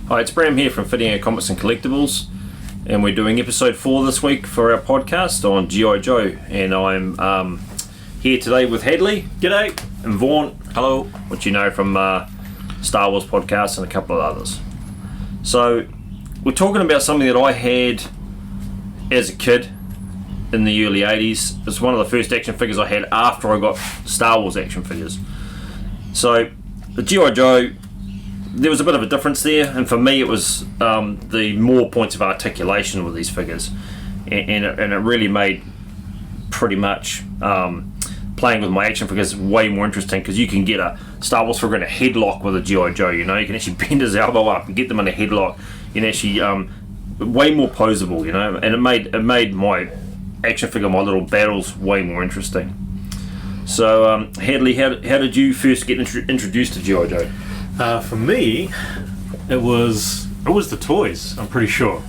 Hi, it's Bram here from Whitianga Comics and Collectables, and we're doing episode 4 this week for our podcast on G.I. Joe, and I'm here today with Hadley. G'day. And Vaughn. Hello. Which you know from Star Wars podcasts and a couple of others. So, we're talking about something that I had as a kid in the early 80s. It's one of the first action figures I had after I got Star Wars action figures. So, the G.I. Joe, there was a bit of a difference there, and for me it was the more points of articulation with these figures, and it really made pretty much playing with my action figures way more interesting, because you can get a Star Wars figure in a headlock with a G.I. Joe, you know, you can actually bend his elbow up and get them in a headlock, you can actually way more posable, you know, and it made my action figure, my little battles, way more interesting. So Hadley, how did you first get introduced to G.I. Joe? For me, it was the toys, I'm pretty sure.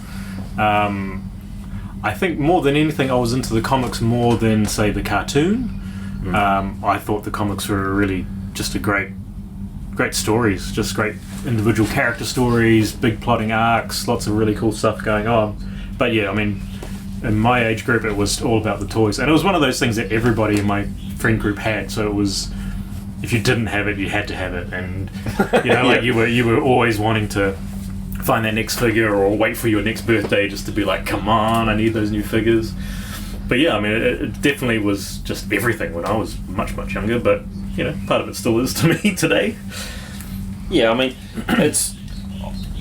I think more than anything I was into the comics more than, say, the cartoon. I thought the comics were really just great stories, just great individual character stories, big plotting arcs, lots of really cool stuff going on. But yeah, I mean, in my age group it was all about the toys, and it was one of those things that everybody in my friend group had, so it was, if you didn't have it, you had to have it, and you know, like you were always wanting to find that next figure or wait for your next birthday just to be like, come on, I need those new figures. But yeah, I mean, it definitely was just everything when I was much younger, but you know, part of it still is to me today. Yeah, I mean, it's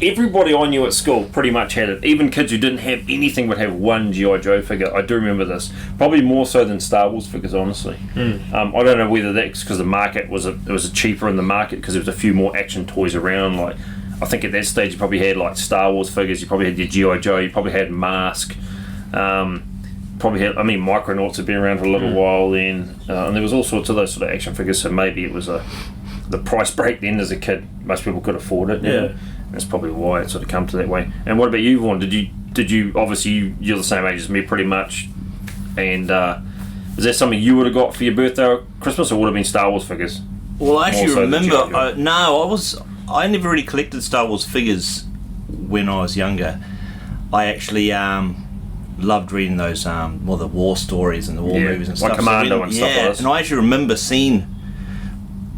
everybody I knew at school pretty much had it. Even kids who didn't have anything would have one G.I. Joe figure. I do remember this. Probably more so than Star Wars figures, honestly. I don't know whether that's because the market was cheaper in the market, because there was a few more action toys around. Like, I think at that stage you probably had like Star Wars figures, you probably had your G.I. Joe, you probably had Mask, probably had, I mean, Micronauts had been around for a little while then, and there was all sorts of those sort of action figures, so maybe it was the price break then as a kid. Most people could afford it. Yeah. That's probably why it sort of come to that way. And what about you, Vaughn? Did you obviously you're the same age as me pretty much, and is that something you would have got for your birthday or Christmas, or would have been Star Wars figures? Well, I actually remember, I never really collected Star Wars figures when I was younger. I actually loved reading those more the war stories and the war movies and stuff. Like Commando and stuff like that. And I actually remember seeing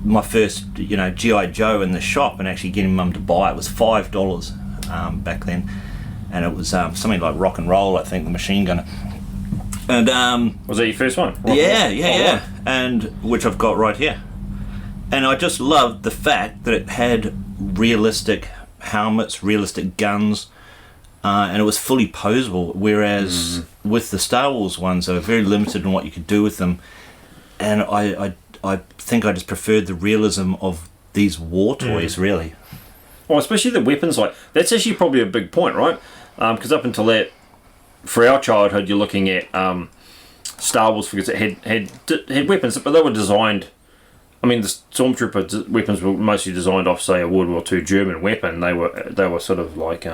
my first, you know, G.I. Joe in the shop and actually getting Mum to buy it. It was $5 back then, and it was something like Rock and Roll, I think, the machine gunner. And was that your first one? Yeah, and which I've got right here. And I just loved the fact that it had realistic helmets, realistic guns, and it was fully posable. Whereas with the Star Wars ones, they were very limited in what you could do with them. And I think I just preferred the realism of these war toys, really. Well, especially the weapons, like, that's actually probably a big point, right? Because up until that, for our childhood, you're looking at Star Wars figures that had weapons, but they were designed. I mean, the Stormtrooper weapons were mostly designed off, say, a World War II German weapon. They were sort of like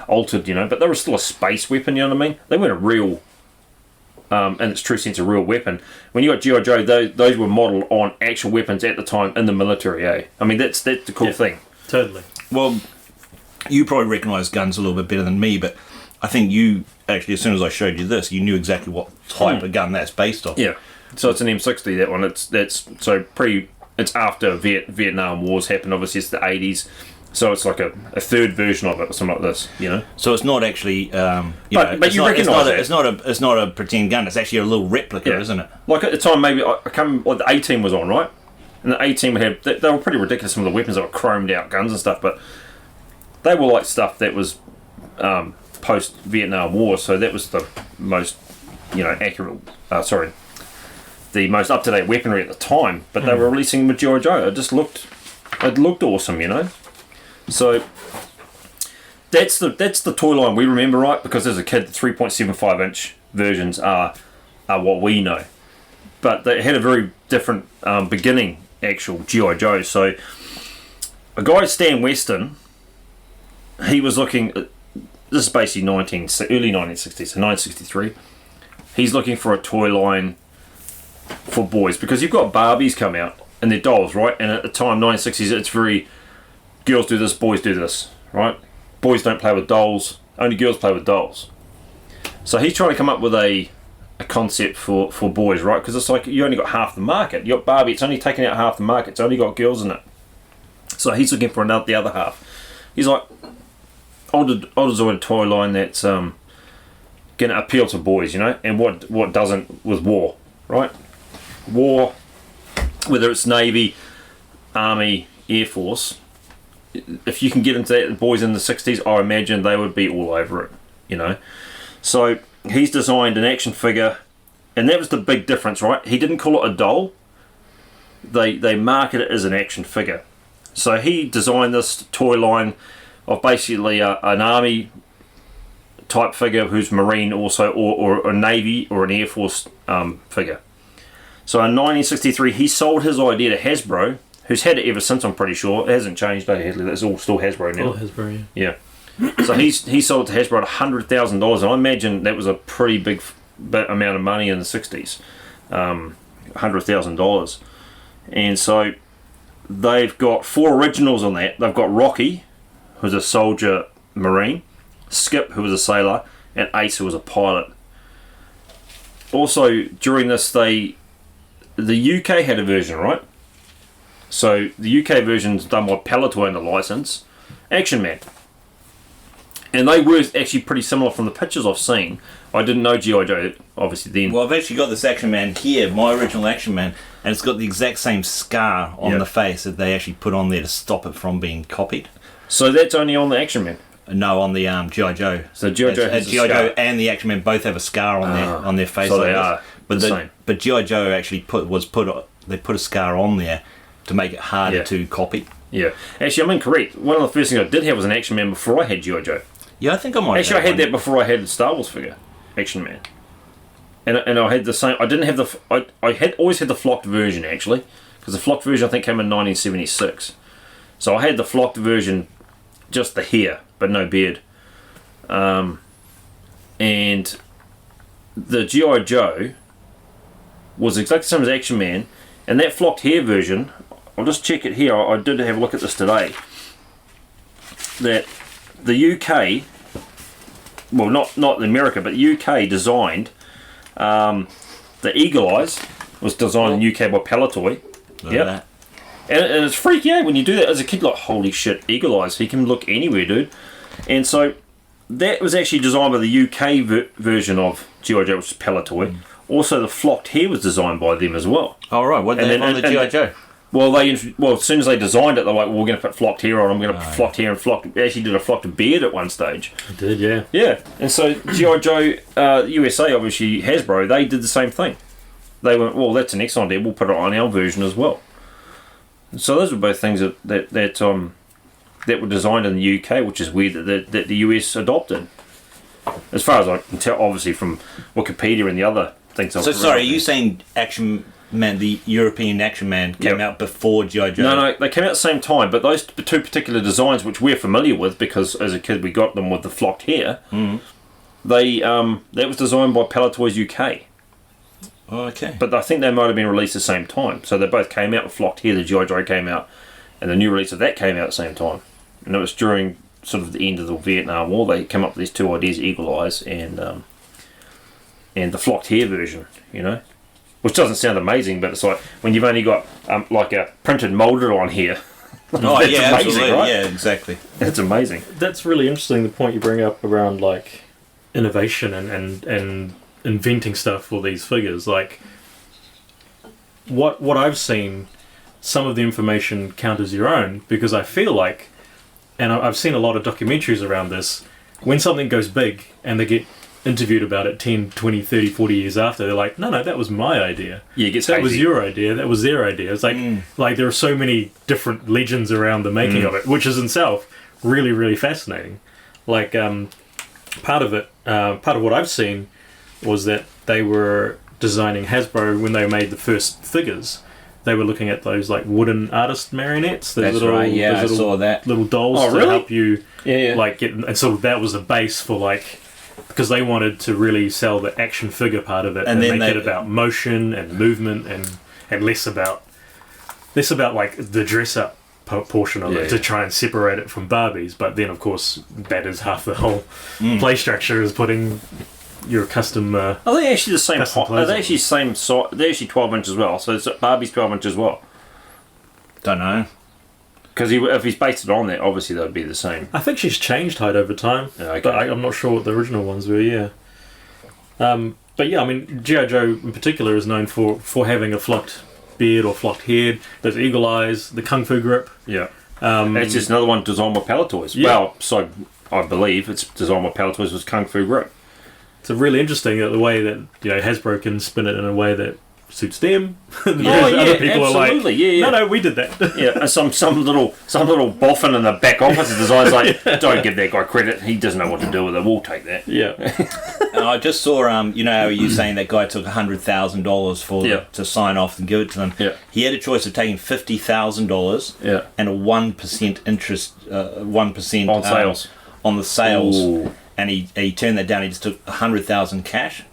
altered, you know, but they were still a space weapon. You know what I mean? They weren't a real. In its true sense, a real weapon. When you got G.I. Joe, those were modelled on actual weapons at the time in the military, eh? I mean, that's the cool thing. Totally. Well, you probably recognise guns a little bit better than me, but I think you, actually, as soon as I showed you this, you knew exactly what type of gun that's based off. Yeah. So it's an M60, that one. It's after Vietnam Wars happened, obviously it's the 80s. So it's like a third version of it, or something like this, you know. So it's not actually, but you recognise it. It's not a pretend gun. It's actually a little replica, isn't it? Like at the time, maybe like the A-Team was on, right? And the A-Team had they were pretty ridiculous. Some of the weapons, that were chromed out guns and stuff, but they were like stuff that was post Vietnam War. So that was the most, you know, accurate. The most up to date weaponry at the time. But they were releasing with G.I. Joe. It looked awesome, you know. So that's the toy line we remember, right? Because as a kid, the 3.75 inch versions are what we know, but they had a very different beginning. Actual G.I. Joe. So a guy, Stan Weston, he was looking. This is basically early 1960s, so 1963. He's looking for a toy line for boys, because you've got Barbies come out and they're dolls, right? And at the time, 1960s, it's very girls do this, boys do this, right? boys don't play with dolls, only girls play with dolls. So he's trying to come up with a concept for boys, right? Because it's like you only got half the market. You got Barbie, it's only taking out half the market. It's only got girls in it. So he's looking for the other half. He's like, I'll design a toy line that's going to appeal to boys, you know, and what doesn't with war, right? War, whether it's Navy, Army, Air Force, if you can get into that, the boys in the 60s, I imagine they would be all over it, you know. So he's designed an action figure, and that was the big difference, right? He didn't call it a doll. They market it as an action figure. So he designed this toy line of basically an army type figure who's Marine also, or a Navy or an Air Force figure. So in 1963, he sold his idea to Hasbro, who's had it ever since, I'm pretty sure. It hasn't changed, it's all still Hasbro now. All Hasbro, yeah. So he sold it to Hasbro at $100,000, and I imagine that was a pretty big amount of money in the 60s, $100,000. And so they've got 4 originals on that. They've got Rocky, who's a soldier Marine, Skip, who was a sailor, and Ace, who was a pilot. Also, during this, the UK had a version, right? So the UK version's done by Palitoy under license, Action Man. And they were actually pretty similar from the pictures I've seen. I didn't know G.I. Joe, obviously, then. Well, I've actually got this Action Man here, my original Action Man, and it's got the exact same scar on the face that they actually put on there to stop it from being copied. So that's only on the Action Man? No, on the G.I. Joe. So G.I. Joe has G.I. Joe and the Action Man both have a scar on their face. So like they are but the same. But G.I. Joe actually put a scar on there to make it harder to copy. Yeah. Actually, I'm incorrect. One of the first things I did have was an Action Man before I had G.I. Joe. Yeah, I think I might. Actually, I had that before I had the Star Wars figure, Action Man, and I had the same. I didn't have the. I had always had the flocked version actually, because the flocked version I think came in 1976. So I had the flocked version, just the hair but no beard, and the G.I. Joe was exactly the same as Action Man, and that flocked hair version. I'll just check it here. I did have a look at this today. That the UK, well, not America, but the UK designed the Eagle Eyes was designed in UK by Palitoy. Yeah, and it's freaky when you do that as a kid. Like, holy shit, Eagle Eyes! He can look anywhere, dude. And so that was actually designed by the UK version of G.I. Joe, which is Palitoy. Also, the flocked hair was designed by them as well. Oh right, what they have on the G.I. Joe? Well, as soon as they designed it, they're like, well, we're going to put flocked hair on. I'm going to put flocked hair and flocked. They actually did a flocked beard at one stage. It did, yeah. Yeah, and so G.I. Joe USA, obviously Hasbro, they did the same thing. They went, well, that's an excellent idea. We'll put it on our version as well. So those were both things that were designed in the UK, which is weird that the US adopted. As far as I can tell, obviously from Wikipedia and the other things. So sorry, are you saying Action Man, the European Action Man, came out before G.I. Joe? No, they came out at the same time, but those 2 particular designs, which we're familiar with because as a kid we got them with the flocked hair, that was designed by Palitoy's UK. Oh, okay. But I think they might have been released at the same time. So they both came out with flocked hair. The G.I. Joe came out, and the new release of that came out at the same time. And it was during sort of the end of the Vietnam War. They came up with these 2 ideas, Eagle Eyes and the flocked hair version, you know. Which doesn't sound amazing, but it's like when you've only got like a printed molded on here. Oh yeah, amazing, absolutely. Right? Yeah, exactly. That's amazing. That's really interesting, the point you bring up around like innovation and inventing stuff for these figures. Like what I've seen, some of the information count as your own, because I feel like, and I've seen a lot of documentaries around this, when something goes big and they get interviewed about it 10, 20, 30, 40 years after, they're like, no, that was my idea. Yeah, it gets that hazy. was your idea, that was their idea. It's like there are so many different legends around the making of it, which is in itself really, really fascinating. Like part of what I've seen was that they were designing Hasbro when they made the first figures. They were looking at those like wooden artist marionettes. That's little, right. Yeah, I saw that. Little dolls to help you, like get. And so that was the base for like, because they wanted to really sell the action figure part of it and make it about motion and movement and less about like the dress up portion of it to try and separate it from Barbie's. But then, of course, that is half the whole play structure, is putting your custom. Are they actually the same? Are they on. actually same size? They're actually 12 inches as well. So it's Barbie's 12 inches as well. Don't know. Because if he's based it on that, obviously they'd be the same. I think she's changed height over time, Okay. but I'm not sure what the original ones were. Yeah. But yeah, I mean, G.I. Joe in particular is known for having a flocked beard or flocked head, those eagle eyes, the kung fu grip. Yeah. It's just another one designed by Palatoys. Yeah. Well, so I believe it's designed by Palatoys was Kung Fu Grip. It's really interesting the way that Hasbro can spin it in a way that suits them. Oh yeah, other people absolutely. are like, yeah. no, we did that. Yeah, and some little boffin in the back office designs like, don't give that guy credit. He doesn't know what to do with it. We'll take that. Yeah. And I just saw, you know, how you saying that guy took $100,000 for to sign off and give it to them. Yeah. He had a choice of taking $50,000 and a 1% interest, 1% On sales. On the sales, Ooh. and he turned that down. He just took $100,000 cash,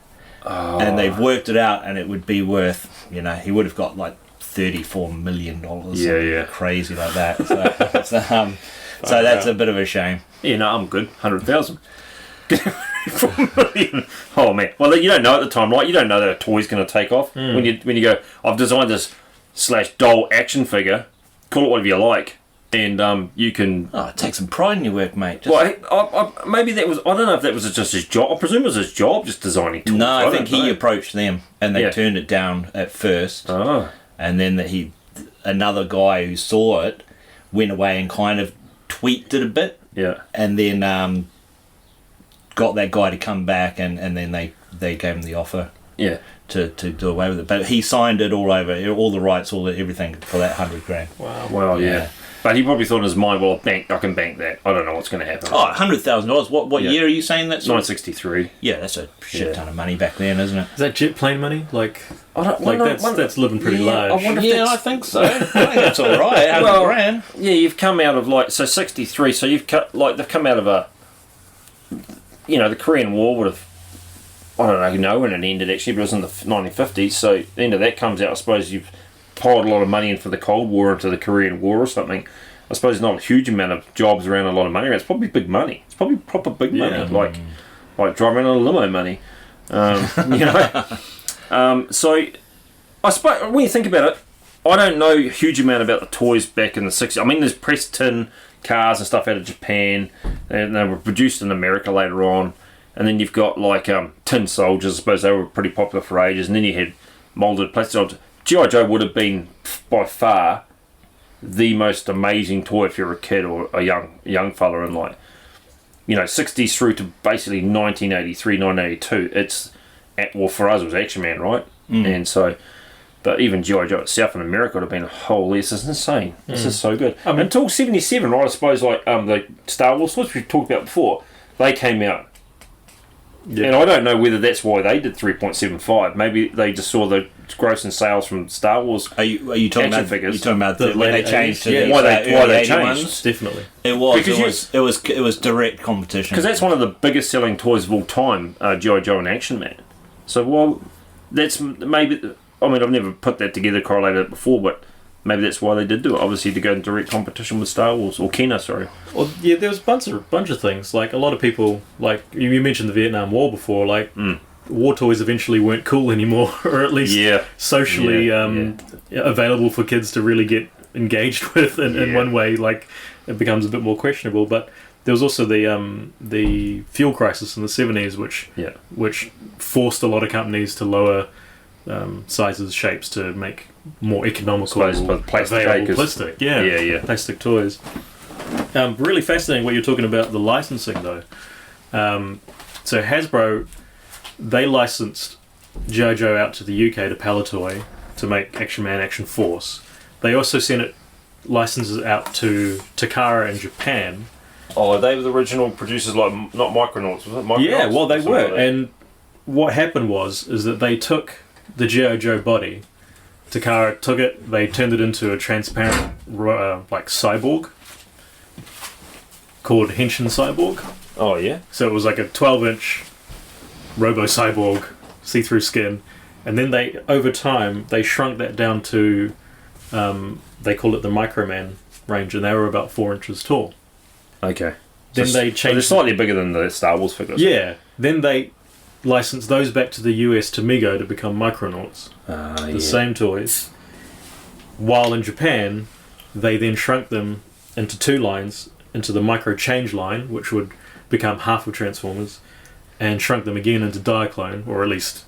and they've worked it out, and it would be worth, you know, he would have got like $34 million. Yeah. Crazy like that. So that's a bit of a shame. Yeah, no, I'm good. 100,000. $4 million. Oh man. Well, you don't know at the time, right? You don't know that a toy's going to take off when you go. I've designed this /doll action figure. Call it whatever you like, and you can. Oh, take some pride in your work, mate. Well, maybe that was. I don't know if that was just his job. I presume it was his job, just designing toys. No, I think he approached them, and they Yeah. turned it down at first. Oh. And then another guy who saw it went away and kind of tweaked it a bit, Yeah. and then got that guy to come back, and then they gave him the offer Yeah. to do away with it. But he signed it all over, all the rights, everything for that $100,000. Wow. Well, yeah. Yeah. But he probably thought in his mind, well, I can bank that. I don't know what's going to happen. Oh, $100,000. What Yeah. year are you saying that's? 963. Yeah, that's a shit ton of money back then, isn't it? Is that jet plane money? Like I that's living pretty large. I wonder if Yeah, that's, I think so. I think that's all right. $100,000. Yeah, you've come out of 63. So you've they've come out of the Korean War would have. I don't know when it ended actually, but it was in the 1950s. So the end of that comes out. I suppose you've piled a lot of money in for the Cold War into the Korean War or something. I suppose not a huge amount of jobs around, a lot of money. It's probably big money. It's probably proper big money, like driving on a limo money. So I suppose when you think about it, I don't know a huge amount about the toys back in the 60s. I mean, there's pressed tin cars and stuff out of Japan, and they were produced in America later on. And then you've got tin soldiers. I suppose they were pretty popular for ages. And then you had moulded plastic soldiers. G.I. Joe would have been by far the most amazing toy if you're a kid or a young fella in 60s through to basically 1983, 1982. It's for us it was Action Man, right? And so, but even G.I. Joe itself in America would have been holy. This is insane. This is so good. Until 77, right? I suppose the Star Wars toys we talked about before, they came out. Yeah. And I don't know whether that's why they did 3.75. Maybe they just saw the gross in sales from Star Wars. Are you talking about figures? You talking about when they changed to why they changed? ones? Definitely. It was direct competition. Because that's one of the biggest selling toys of all time, G.I. Joe and Action Man. So that's maybe. I mean, I've never put that together, correlated it before, but maybe that's why they did do it. Obviously, to go in direct competition with Star Wars or Kena, sorry. Well, yeah, there was a bunch of things. Like a lot of people, like you mentioned the Vietnam War before. Like war toys eventually weren't cool anymore, or at least socially available for kids to really get engaged with. In one way, like it becomes a bit more questionable. But there was also the fuel crisis in the 70s, which forced a lot of companies to lower sizes, shapes to make more economical, plastic plastic toys. Really fascinating what you're talking about the licensing though. So Hasbro, they licensed G.I. Joe out to the UK to Palitoy to make Action Man, Action Force. They also sent it licenses out to Takara in Japan. Oh, they were the original producers, not Micronauts, was it? Micronauts? Yeah, well they were. And what happened is that they took the G.I. Joe body. Takara took it, they turned it into a transparent cyborg called Henshin Cyborg. Oh, yeah? So it was like a 12-inch robo-cyborg, see-through skin. And then over time, they shrunk that down to, they call it the Microman range, and they were about 4 inches tall. Okay. Then they they're changed. slightly bigger than the Star Wars figures. Yeah. Then they licensed those back to the US to Mego to become Micronauts. The same toys. While in Japan, they then shrunk them into 2 lines, into the Micro Change line, which would become half of Transformers, and shrunk them again into Diaclone, or at least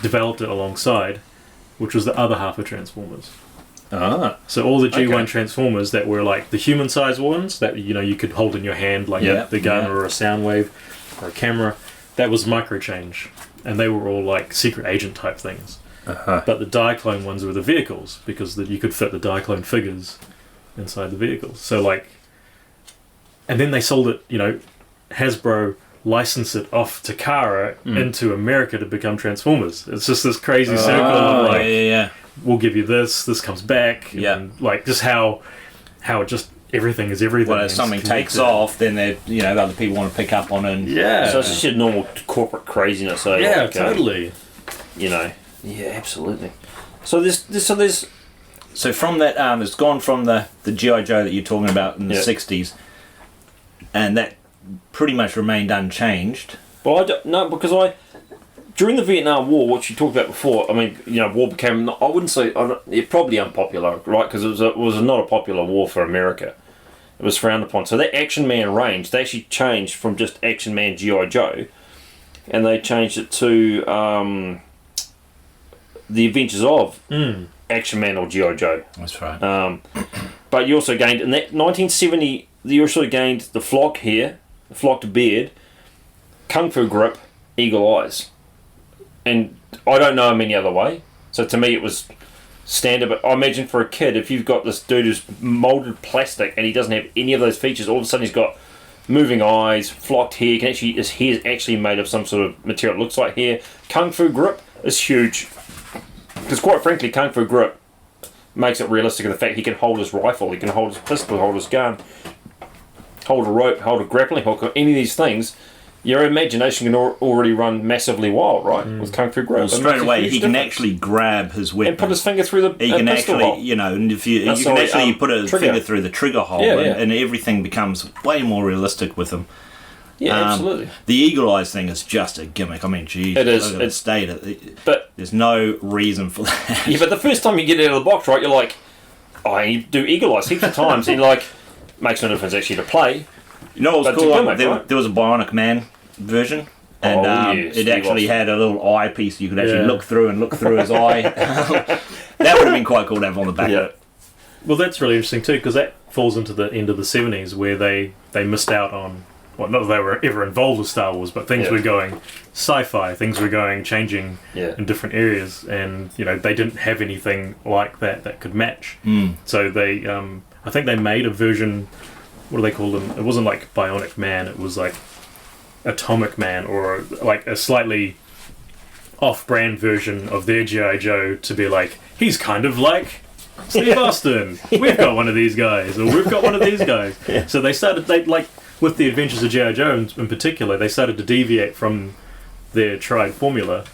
developed it alongside, which was the other half of Transformers. So all the G1 Transformers that were like the human-sized ones that you could hold in your hand, like the gun or a sound wave or a camera, that was Micro Change, and they were all like secret agent type things. But the Diaclone ones were the vehicles, because you could fit the Diaclone figures inside the vehicles. So like, and then they sold it. Hasbro licensed it off to Kara into America to become Transformers. It's just this crazy circle of like, we'll give you this comes back, and like just how it just everything is everything. Well, if something takes off, then other people want to pick up on it. So it's just your normal corporate craziness. So totally. Yeah, absolutely. So there's So from that, it's gone from the G.I. Joe that you're talking about in the 60s, and that pretty much remained unchanged. Well, because during the Vietnam War, what you talked about before, I mean, war became, I wouldn't say, it probably unpopular, right? Because it was not a popular war for America. It was frowned upon. So that Action Man range, they actually changed from just Action Man G.I. Joe, and they changed it to The Adventures of Action Man or G.I. Joe. That's right. But you also gained, in that 1970, you also gained the flock here, the flocked beard, Kung Fu grip, eagle eyes. And I don't know him any other way. So to me it was standard, but I imagine for a kid, if you've got this dude who's moulded plastic and he doesn't have any of those features, all of a sudden he's got moving eyes, flocked hair, his hair is actually made of some sort of material, it looks like hair. Kung Fu grip is huge. Because quite frankly, Kung Fu grip makes it realistic in the fact he can hold his rifle, he can hold his pistol, hold his gun, hold a rope, hold a grappling hook, any of these things. Your imagination can already run massively wild, right? With Kung Fu grip. Well, straight away, he can actually grab his weapon and put his finger through the he can pistol actually, hole. and if you can actually put a finger through the trigger hole, and everything becomes way more realistic with him. Yeah, absolutely. The eagle eyes thing is just a gimmick. I mean, geez, it is. It's dated, but there's no reason for that. Yeah, but the first time you get it out of the box, right, you're like, you do eagle eyes heaps of times, and you're like, makes no difference actually to play. You know what was cool? Gimmick, right? There was a Bionic Man version. And it actually had a little eyepiece you could actually look through his eye. That would have been quite cool to have on the back of it. Well, that's really interesting too, because that falls into the end of the 70s where they missed out on, well, not that they were ever involved with Star Wars, but things were going sci-fi, things were going changing in different areas, and they didn't have anything like that could match. So they, I think they made a version, what do they call them? It wasn't like Bionic Man, it was like Atomic Man, or like a slightly off-brand version of their G.I. Joe to be like, he's kind of like Steve Austin. We've got one of these guys, or we've got one of these guys. So they like with the Adventures of G.I. Joe in particular, they started to deviate from their tried formula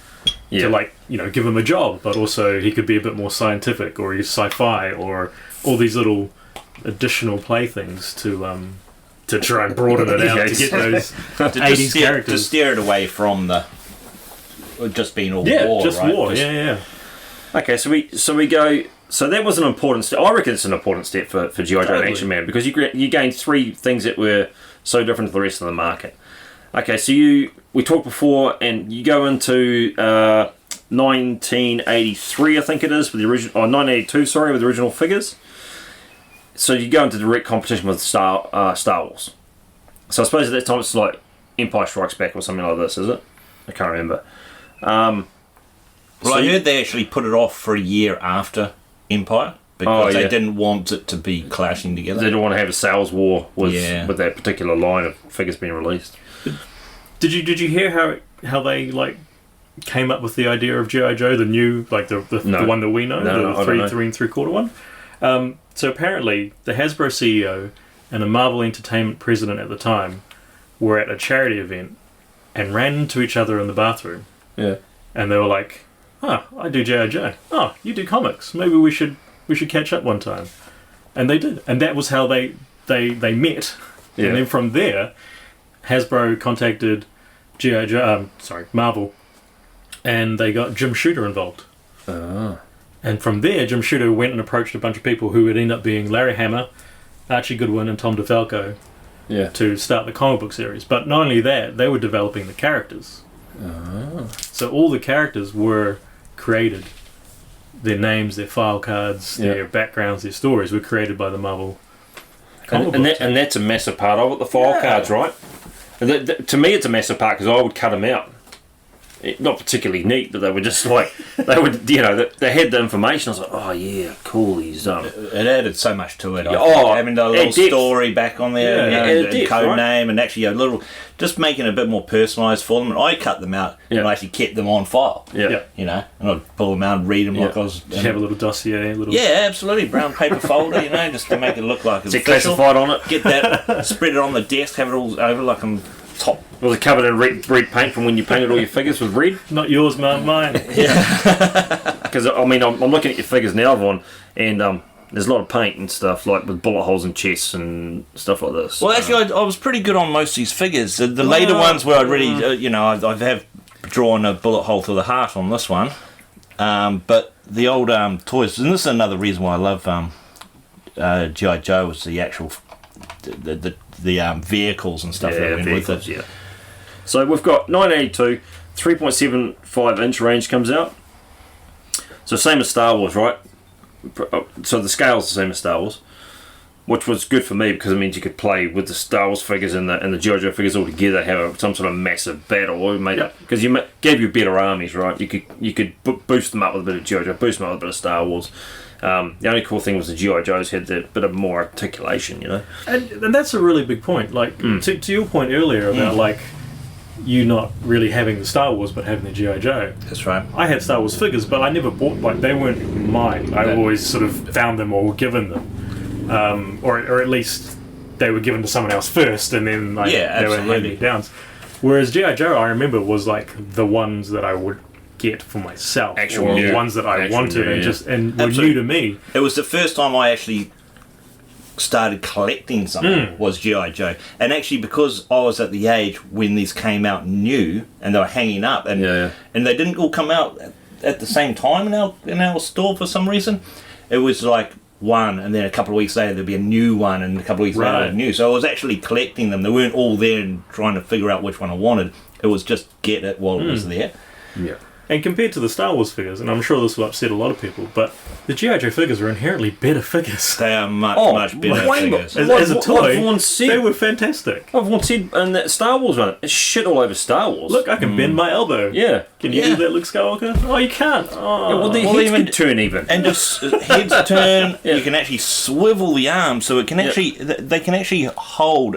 to like give him a job, but also he could be a bit more scientific, or he's sci-fi, or all these little additional playthings to try and broaden it out to get those 80s characters. To steer it away from just being all war, just right? war, Okay, so we go. So that was an important step. I reckon it's an important step for G.I. Joe and Action Man, because you gained 3 things that were so different to the rest of the market. Okay, so we talked before, and you go into 1983, I think it is, with the original, 1982, sorry, with the original figures. So you go into direct competition with Star Wars. So I suppose at that time it's like Empire Strikes Back or something like this, is it? I can't remember. I heard they actually put it off for a year after Empire, because they didn't want it to be clashing together. They didn't want to have a sales war with that particular line of figures being released. Did you hear how they like came up with the idea of G.I. Joe, the new, like the one that we know, the 3 3/4 one? So apparently the Hasbro CEO and a Marvel Entertainment president at the time were at a charity event and ran into each other in the bathroom. Yeah. And they were like, I do G.I. Joe. Oh, you do comics. Maybe we should catch up one time. And they did. And that was how they met. Yeah. And then from there, Hasbro contacted Marvel, and they got Jim Shooter involved. And from there, Jim Shooter went and approached a bunch of people who would end up being Larry Hama, Archie Goodwin, and Tom DeFalco to start the comic book series. But not only that, they were developing the characters. So all the characters were created. Their names, their file cards, their backgrounds, their stories were created by the Marvel comic book. And that's a massive part of it, the file cards, right? To me, it's a massive part because I would cut them out. Not particularly neat, but they were just like they would, they had the information. I was like, oh yeah, cool. These it added so much to it. Having a little story back on there, and code name, and actually a little, just making it a bit more personalised for them. And I cut them out and I actually kept them on file. And I'd pull them out and read them like I was. Did you have a little dossier, absolutely, brown paper folder, just to make it look like it's classified on it. Get that, spread it on the desk, have it all over like I'm top. Was it covered in red paint from when you painted all your figures with red? Not yours, mine. Because I'm looking at your figures now, Vaughn, and there's a lot of paint and stuff, like with bullet holes in chests and stuff like this. Well, actually, I was pretty good on most of these figures. The later ones where I really, I have drawn a bullet hole through the heart on this one. But the old toys, and this is another reason why I love G.I. Joe, was the actual the vehicles and stuff that went with it. Yeah. So we've got 1982, 3.75 inch range comes out. So same as Star Wars, right? So the scale's the same as Star Wars, which was good for me because it means you could play with the Star Wars figures and the G.I. Joe figures all together, have some sort of massive battle, because you gave you better armies, right? You could boost them up with a bit of G.I. Joe, boost them up with a bit of Star Wars. The only cool thing was the G.I. Joes had a bit of more articulation, And that's a really big point. Like to your point earlier about like you not really having the Star Wars but having the G.I. Joe. That's right. I had Star Wars figures, but I never bought, they weren't mine. I always sort of found them or given them, or at least they were given to someone else first, and then they were hand-me-downs. Whereas G.I. Joe, I remember, was like the ones that I would get for myself, the ones that I wanted, and were new to me. It was the first time I actually started collecting something was G.I. Joe, and actually because I was at the age when these came out new and they were hanging up, and they didn't all come out at the same time in our store for some reason. It was like one, and then a couple of weeks later there'd be a new one, and a couple of weeks later a new. So I was actually collecting them. They weren't all there and trying to figure out which one I wanted. It was just get it while it was there. Yeah. And compared to the Star Wars figures, and I'm sure this will upset a lot of people, but the G.I. Joe figures are inherently better figures. They are much better figures. As a toy, they were fantastic. Everyone said in that Star Wars one, it's shit all over Star Wars. Look, I can bend my elbow. Yeah. Can you do that, Luke Skywalker? Oh, you can't. Oh. The heads can turn even. And just heads turn, you can actually swivel the arm, so it can actually, they can actually hold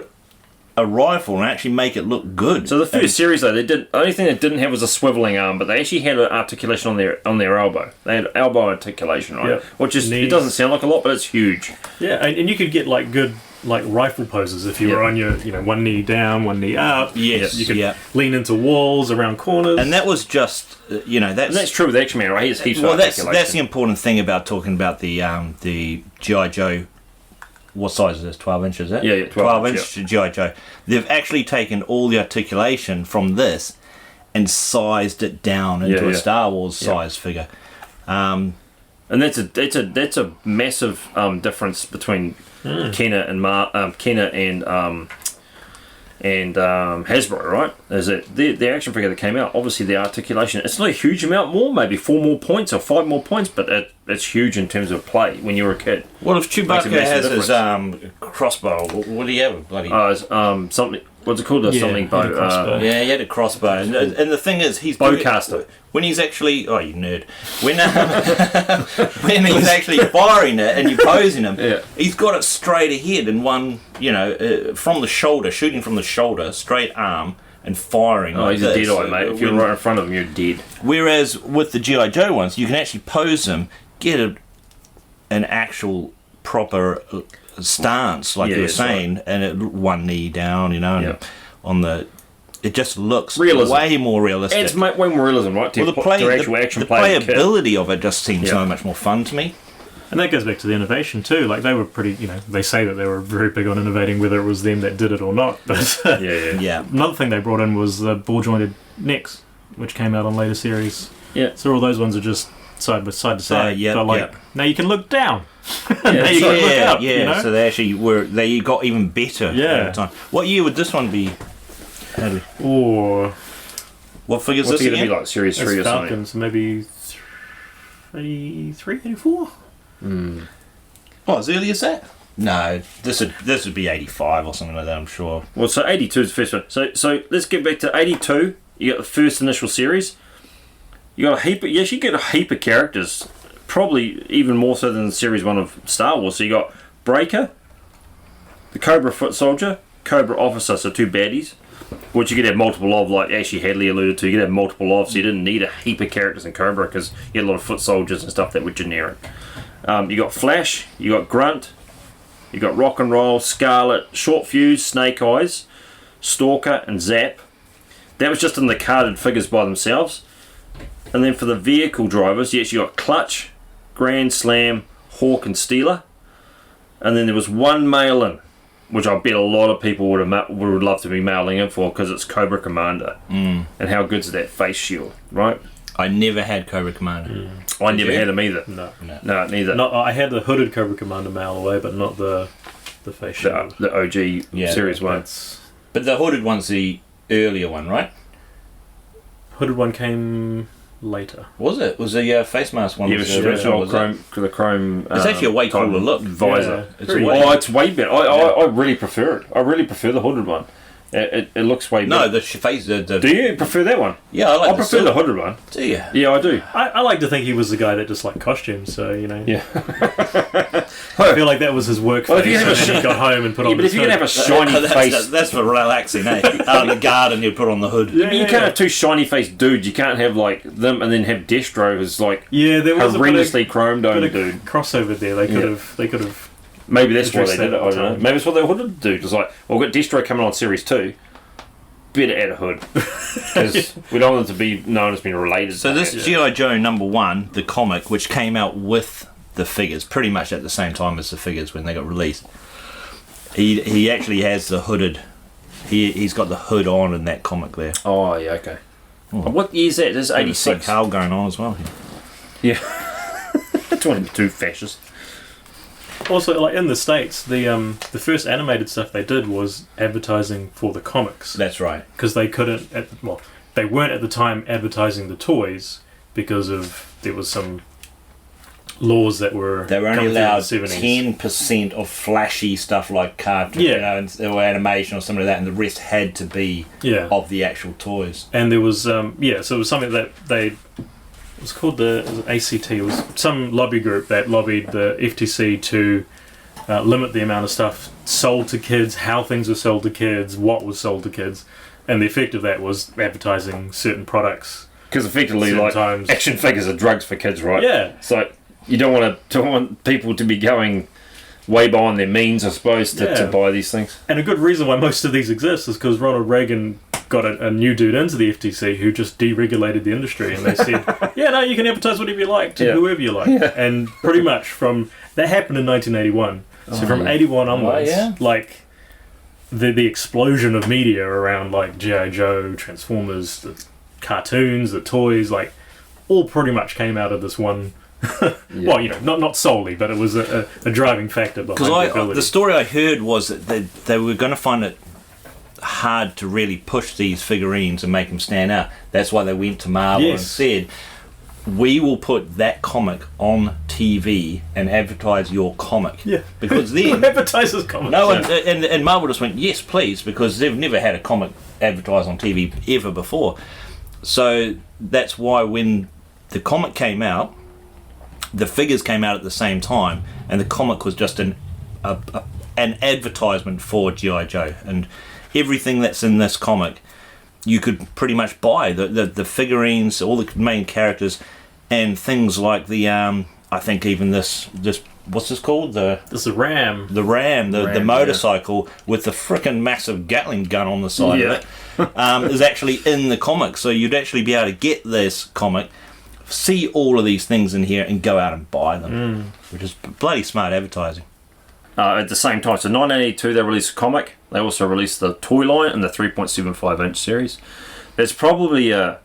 a rifle and actually make it look good. So the first series though, the only thing they didn't have was a swiveling arm, but they actually had an articulation on their elbow. They had elbow articulation, right? Which is it doesn't sound like a lot, but it's huge. Yeah, and you could get like good rifle poses if you were on your one knee down, one knee up. Yes, you could lean into walls, around corners, and that was just that's true with Action Man, right? He's that's the important thing about talking about the G.I. Joe. What size is this? 12 inches, is it? Yeah, 12 inch G.I. Joe. They've actually taken all the articulation from this and sized it down into a Star Wars size figure. And that's a massive difference between Kenner and Hasbro, right? Is that the action figure that came out? Obviously, the articulation. It's not a huge amount more, maybe 4 more points or 5 more points, but it's huge in terms of play when you were a kid. Well, if Chewbacca has his crossbow, what do you have? Bloody something. What's it called? Something bow. Yeah, he had a crossbow, and the thing is, he's bowcaster. When he's actually, you nerd. When he's actually firing it and you're posing him, he's got it straight ahead and one, from the shoulder, shooting from the shoulder, straight arm, and firing. He's a dead eye, mate. If you're right in front of him, you're dead. Whereas with the G.I. Joe ones, you can actually pose them, get an actual proper stance, like you were saying, and one knee down, and on the. It just looks way more realistic. It's way more realism, right? The playability of it just seems so much more fun to me. And that goes back to the innovation too. Like they were pretty, they say that they were very big on innovating, whether it was them that did it or not. But Yeah. another thing they brought in was the ball jointed necks, which came out on later series. Yeah. So all those ones are just side to side. Yeah, but yeah. now you can look down. Yeah, now you can look up. Yeah. So they actually they got even better at the time. What year would this one be? Hadley? Or What figures What's this it going to again? be like, Series 3 or something? Falcons, maybe 83, 84? What, as early as that? No, this would be 85 or something like that, I'm sure. Well, so 82 is the first one. So let's get back to 82. You got the first initial series. You got you actually get a heap of characters, probably even more so than Series 1 of Star Wars. So you got Breaker, the Cobra Foot Soldier, Cobra Officer, so 2 baddies, which you could have multiple of, like actually Hadley alluded to. You could have multiple of, so you didn't need a heap of characters in Cobra because you had a lot of foot soldiers and stuff that were generic. You got Flash, you got Grunt, you got Rock and Roll, Scarlet, Short Fuse, Snake Eyes, Stalker, and Zap. That was just in the carded figures by themselves. And then for the vehicle drivers, you actually got Clutch, Grand Slam, Hawk, and Stealer. And then there was one mail-in, which I bet a lot of people would love to be mailing in for because it's Cobra Commander. And how good's that face shield, right? I never had Cobra Commander. I never had him either. No. No, neither. Not, I had the hooded Cobra Commander mail away, but not the face shield. The OG Series 1. But the hooded one's the earlier one, right? Hooded one came later. Was it? Was the face mask one? Yeah, was it was the the original was it? chrome. It's actually a way Titan cooler look. visor. It's a way. Oh, it's way better. I really prefer it. I really prefer the hooded one. It looks way better. No, the face. The Do you prefer that one? Yeah, I like. I prefer the hooded one. Do you? Yeah, I do. I like to think he was the guy that just liked costumes, so Yeah. I feel like that was his work Well, if face, you have and a then he got home and put on But the if you can have a hood. shiny face, That's for relaxing, eh? Out in the garden, you put on the hood. Yeah, you can't have 2 shiny faced dudes. You can't have like them and then have Destro as like Yeah, there was horrendously chrome a dome bit dude. of crossover there. They could have. Maybe that's why they addressed did it. that I don't know. time. Maybe that's what they wanted to do. Just like, well, we've got Destro coming on Series 2. Better add a hood because we don't want them to be known as being related. So to this that. G.I. Joe #1, the comic, which came out with the figures pretty much at the same time as the figures when they got released. He actually has the hooded. He's got the hood on in that comic there. Oh yeah, okay. What year is that? This is There's 86. Carl going on as well. Yeah. 22 fascists. Also, like in the States, the first animated stuff they did was advertising for the comics That's right. because they couldn't. They weren't at the time advertising the toys because there was some laws that were They were only coming through in allowed the 70s. 10% of flashy stuff like cartoon, Yeah. or animation or something like that, and the rest had to be Yeah, of the actual toys. and there was so it was something that it was called the ACT. It was some lobby group that lobbied the FTC to limit the amount of stuff sold to kids, how things were sold to kids, what was sold to kids, and the effect of that was advertising certain products. Because effectively, like, Sometimes. action figures are drugs for kids, right? Yeah. So you don't want people to be going way beyond their means, I suppose, to buy these things. And a good reason why most of these exist is because Ronald Reagan got a new dude into the FTC who just deregulated the industry, and they said, yeah, no, you can advertise whatever you like to whoever you like. Yeah. And pretty much that happened in 1981. So from 81 onwards, like the explosion of media around like G.I. Joe, Transformers, the cartoons, the toys, like all pretty much came out of this one. Well, not solely, but it was a driving factor behind the ability. The story I heard was that they were going to find it hard to really push these figurines and make them stand out. That's why they went to Marvel and said, we will put that comic on TV and advertise your comic. Yeah. Because then Who advertises comics? no one, and Marvel just went, yes, please, because they've never had a comic advertised on TV ever before. So that's why when the comic came out, the figures came out at the same time, and the comic was just an advertisement for G.I. Joe. And everything that's in this comic, you could pretty much buy the figurines, all the main characters, and things like the I think even this what's this called, This is a Ram. the motorcycle with the frickin' massive Gatling gun on the side of it is actually in the comic. So you'd actually be able to get this comic see all of these things in here and go out and buy them, which is bloody smart advertising. At the same time, so 1982 they released a comic. They also released the toy line and the 3.75 inch series. It's probably a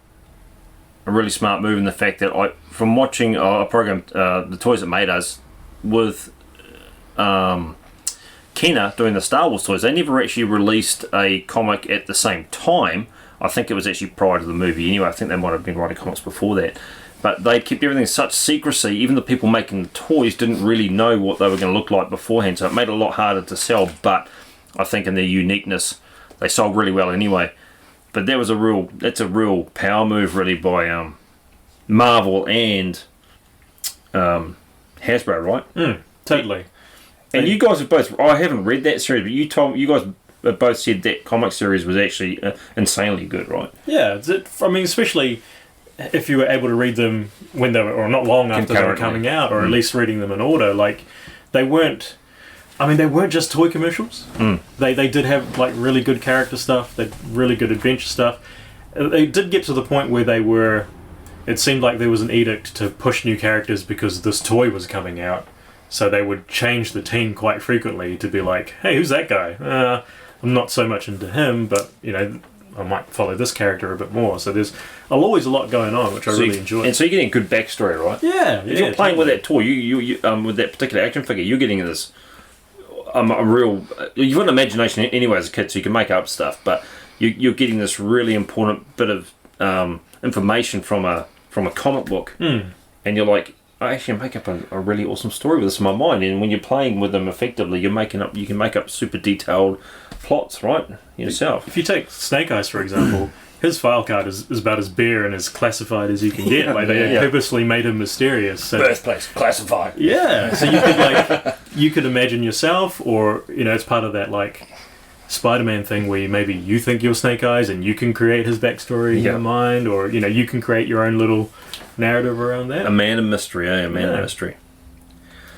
really smart move in the fact that from watching a program, The Toys That Made Us, with Kenner doing the Star Wars toys, they never actually released a comic at the same time. I think it was actually prior to the movie anyway. I think they might have been writing comics before that. But they kept everything in such secrecy. Even the people making the toys didn't really know what they were going to look like beforehand, so it made it a lot harder to sell. But I think in their uniqueness, they sold really well anyway. But that's a real power move really by Marvel and Hasbro, right? Totally. And you guys have both. I haven't read that series, but you guys have both said that comic series was actually insanely good, right? Yeah, especially if you were able to read them when they were, or not long after they were coming out, or at least reading them in order. Like, they weren't just toy commercials. They did have like really good character stuff, they really good adventure stuff. They did get to the point where it seemed like there was an edict to push new characters because this toy was coming out. So they would change the team quite frequently to be like, hey, who's that guy? I'm not so much into him, but I might follow this character a bit more. So there's always a lot going on, which I really enjoy. And so you're getting a good backstory, right? Yeah. If you're playing with that toy, you with that particular action figure, you're getting this a real. You've got an imagination anyway as a kid, so you can make up stuff. But you're getting this really important bit of information from a comic book, and you're like, I actually make up a really awesome story with this in my mind. And when you're playing with them effectively, you can make up super detailed plots, right, yourself. If you take Snake Eyes, for example, his file card is about as bare and as classified as you can get. Like, they purposely made him mysterious. So, Birthplace classified. Yeah, so you could imagine yourself, or it's part of that like Spider-Man thing where maybe you think you're Snake Eyes and you can create his backstory in your mind, or you can create your own little narrative around that. A man of mystery, of mystery.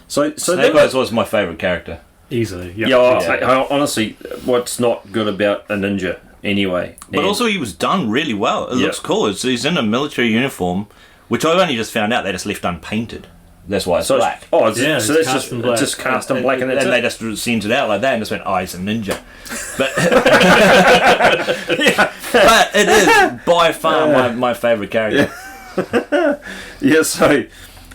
So Snake Eyes was my favourite character. Easily, honestly, what's not good about a ninja anyway? But also he was done really well. It looks cool. He's in a military uniform, which I've only just found out they just left unpainted. That's why it's black. So that's just cast in black, and they just sent it out like that and just went, he's a ninja. But but it is by far my favourite character. So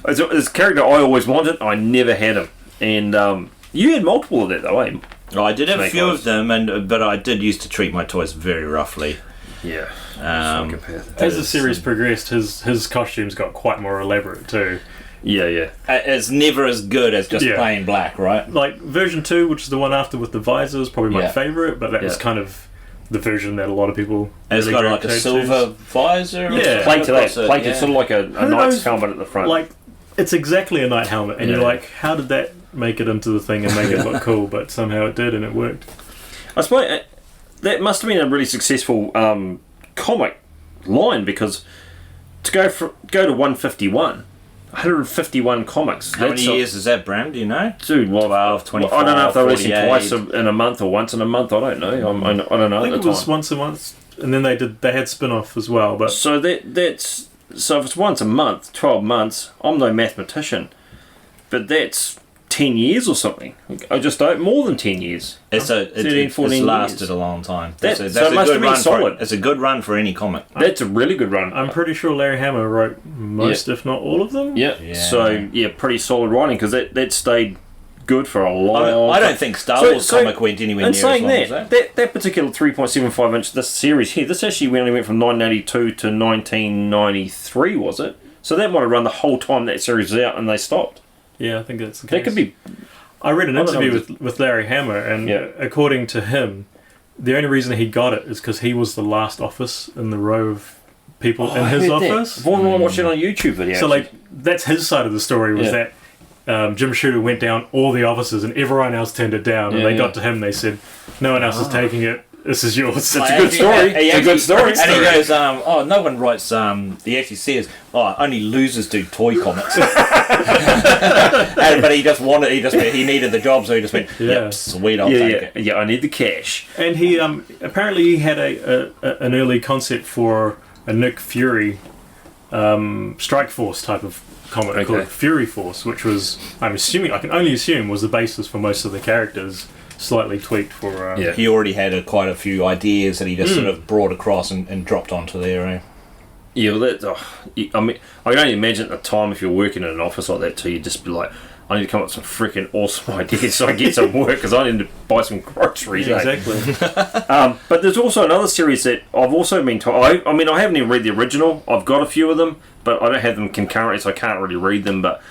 this character I always wanted, I never had him, and you had multiple of that though, eh? I did have a few of them, but I did used to treat my toys very roughly. Yeah. As the series progressed, his costumes got quite more elaborate too. Yeah. It's never as good as just plain black, right? Like version 2, which is the one after with the visor, is probably my favourite, but that was kind of the version that a lot of people. And it's got like a silver visor. Yeah, plated, sort of like a knight's helmet at the front. Like, it's exactly a knight helmet, and you're like, how did that make it into the thing and make it look cool? But somehow it did, and it worked. I suppose that must have been a really successful comic line, because to go to 151 comics. How many years is that, Bram? Do you know? Dude, 12, 25, I don't know if they were releasing 48. twice in a month or once in a month. I don't know. I don't know. I think it was once a month, and then they had spin-off as well. But so that's if it's once a month, 12 months. I'm no mathematician, but that's 10 years or something. I just don't, more than 10 years. It's 13, 14 lasted years. A long time. That's so it must have been solid. It's a good run for any comic. That's a really good run. I'm pretty sure Larry Hama wrote most, if not all of them. Yeah. So pretty solid writing, because that stayed good for a long I don't think Star Wars comic went anywhere near as long as that. That particular 3.75 inch, this series here, this actually only went from 1982 to 1993, was it? So that might have run the whole time that series was out, and they stopped. Yeah, I think that's the case. That could be. I read an interview with Larry Hama, and according to him, the only reason he got it is because he was the last office in the row of people in his office. I watched it on a YouTube video. So, like, that's his side of the story, was that Jim Shooter went down all the offices and everyone else turned it down, and they got to him and they said, no one else is taking it. This is yours. It's a good story. It's a good story. And he goes, no one writes, he actually says, only losers do toy comics. But he just wanted, he needed the job, so he just went, yep, sweet, I'll take it. Yeah, I need the cash. And he, apparently he had an early concept for a Nick Fury Strike Force type of comic Okay. called Fury Force, which was, I can only assume, was the basis for most of the characters, slightly tweaked for... Yeah. He already had quite a few ideas that he just sort of brought across and dropped onto there. Eh? Yeah, well, I mean, I can only imagine at the time if you're working in an office like that too, you'd just be like, I need to come up with some freaking awesome ideas so I get some work because I need to buy some groceries. Yeah, eh? exactly. But there's also another series that I've also been told. I mean, I haven't even read the original. I've got a few of them, but I don't have them concurrently, so I can't really read them. But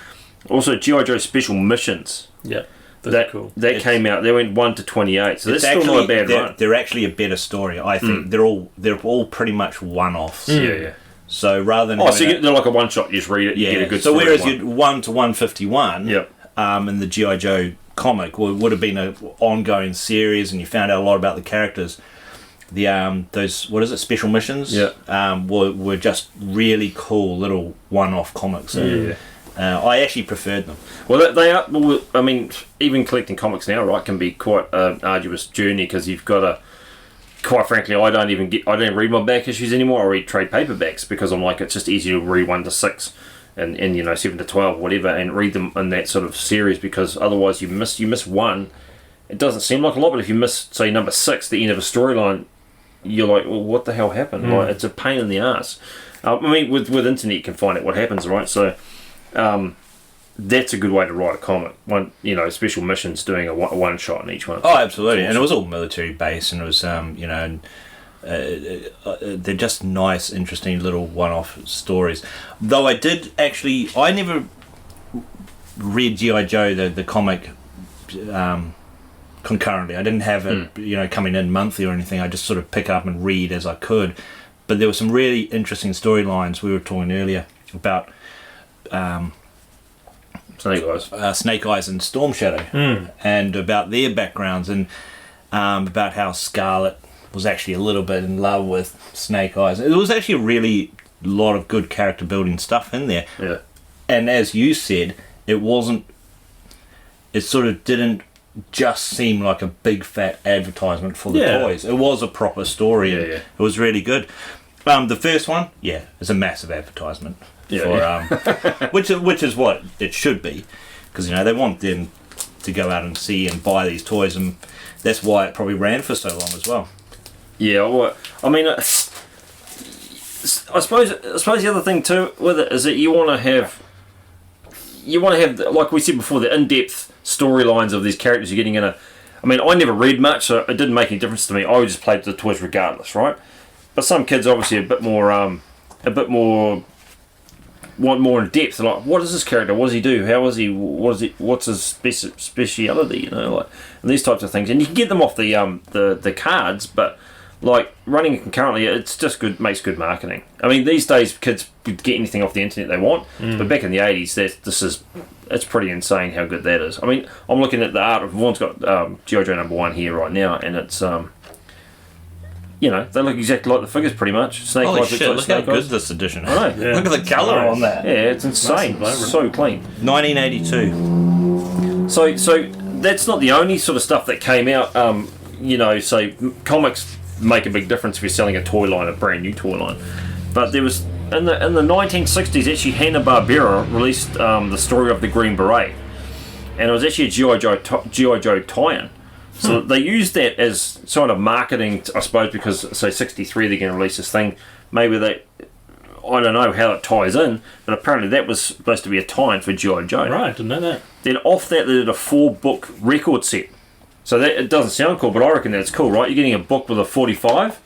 also G.I. Joe Special Missions. Yeah, That cool. That came out. They went 1 to 28, so that's still not a bad run. They're actually a better story. I think they're all pretty much one-offs. Yeah. So rather than So they're like a one shot. You just read it. You get a good. So story whereas one. you'd 1 to 151, Yep. in the G.I. Joe comic would have been an ongoing series, and you found out a lot about the characters. The those special missions? Yeah. Were just really cool little one-off comics. Yeah. I actually preferred them. Well, they are. Well, I mean, even collecting comics now, right, can be quite an arduous journey because you've got to. Quite frankly, I don't read my back issues anymore. I read trade paperbacks because I'm like, it's just easier to read 1 to 6, and 7 to 12, whatever, and read them in that sort of series because otherwise you miss one. It doesn't seem like a lot, but if you miss, say, number 6, the end of a storyline, you're like, well, what the hell happened? Like, it's a pain in the ass. I mean, with internet, you can find out what happens, right? So. That's a good way to write a comic. Special missions doing a one shot in each one. Oh, absolutely, and it was all military based, and it was they're just nice, interesting little one-off stories. Though I never read G.I. Joe the comic concurrently. I didn't have it coming in monthly or anything. I just sort of pick up and read as I could. But there were some really interesting storylines we were talking earlier about. Snake Eyes and Storm Shadow, and about their backgrounds, and about how Scarlet was actually a little bit in love with Snake Eyes. It was actually a really lot of good character building stuff in there. Yeah. And as you said, it sort of didn't just seem like a big fat advertisement for the toys. It was a proper story. Yeah, and yeah. It was really good. The first one, is a massive advertisement. Which is what it should be, because they want them to go out and see and buy these toys, and that's why it probably ran for so long as well. Yeah, well, I mean, I suppose the other thing too with it is that you want to have, like we said before, the in-depth storylines of these characters you're getting in a. I mean, I never read much, so it didn't make any difference to me. I just played the toys regardless, right? But some kids obviously a bit more want more in depth. Like, what is this character? What does he do? How is he? What's his speciality? Like, and these types of things. And you can get them off the cards, but like running it concurrently, it's just good. Makes good marketing. I mean, these days kids get anything off the internet they want, but back in the 80s, it's pretty insane how good that is. I mean, I'm looking at the art of Vaughn's got G.I. Joe #1 here right now, and it's they look exactly like the figures pretty much. Snake Holy Eyes shit, looks like look how Snake good Eyes. this edition is. I know. Yeah. Look at the colour on that. Yeah, it's insane. Nice and So clean. 1982. So that's not the only sort of stuff that came out. So comics make a big difference if you're selling a toy line, a brand new toy line. But there was in the 1960s, actually Hanna-Barbera released the story of the Green Beret, and it was actually a G.I. Joe tie-in. So they used that as sort of marketing, I suppose, because say 63 they're going to release this thing. Maybe I don't know how it ties in, but apparently that was supposed to be a tie-in for G.I. Joe. Right, didn't know that. Then off that they did a 4-book record set. So that it doesn't sound cool, but I reckon that's cool, right? You're getting a book with a 45,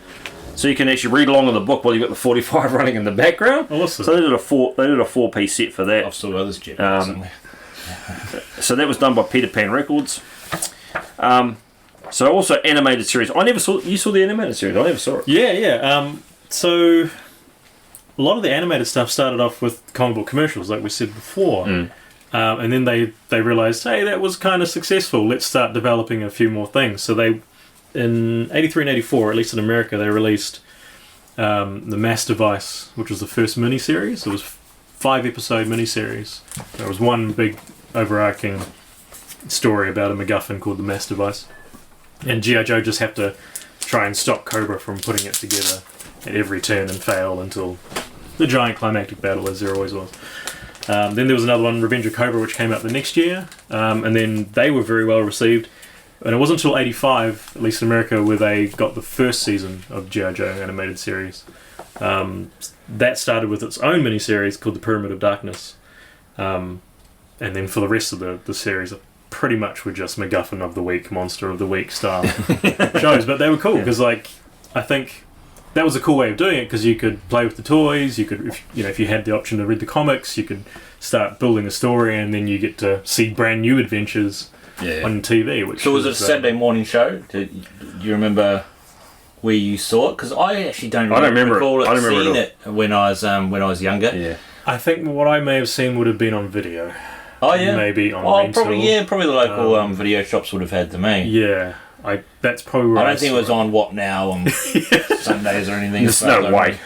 so you can actually read along in the book while you've got the 45 running in the background. Awesome. So they did a 4-piece set for that. I've still got this jet somewhere. So that was done by Peter Pan Records. So also animated series. You saw the animated series. I never saw it. Yeah. So a lot of the animated stuff started off with comic book commercials, like we said before. And then they realised, hey, that was kind of successful. Let's start developing a few more things. So they, in 83 and 84, at least in America, they released the Mass Device, which was the first miniseries. It was 5-episode miniseries. There was one big overarching story about a MacGuffin called the Mass Device. And G.I. Joe just had to try and stop Cobra from putting it together at every turn and fail until the giant climactic battle, as there always was. Then there was another one, Revenge of Cobra, which came out the next year, and then they were very well received. And it wasn't until '85, at least in America, where they got the first season of G.I. Joe animated series. That started with its own miniseries called The Pyramid of Darkness. And then for the rest of the series, pretty much were just MacGuffin of the Week, Monster of the Week style shows. But they were cool, because I think that was a cool way of doing it, because you could play with the toys, you could, if you had the option to read the comics, you could start building a story, and then you get to see brand new adventures on TV. So was it a Saturday morning show? Do you remember where you saw it? Because I actually don't recall seeing it when I was younger. Yeah. I think what I may have seen would have been on video. Oh yeah, maybe on rental. Probably the local video shops would have had them. Yeah, that's probably where I don't think it was on What Now on Sundays or anything. There's no way.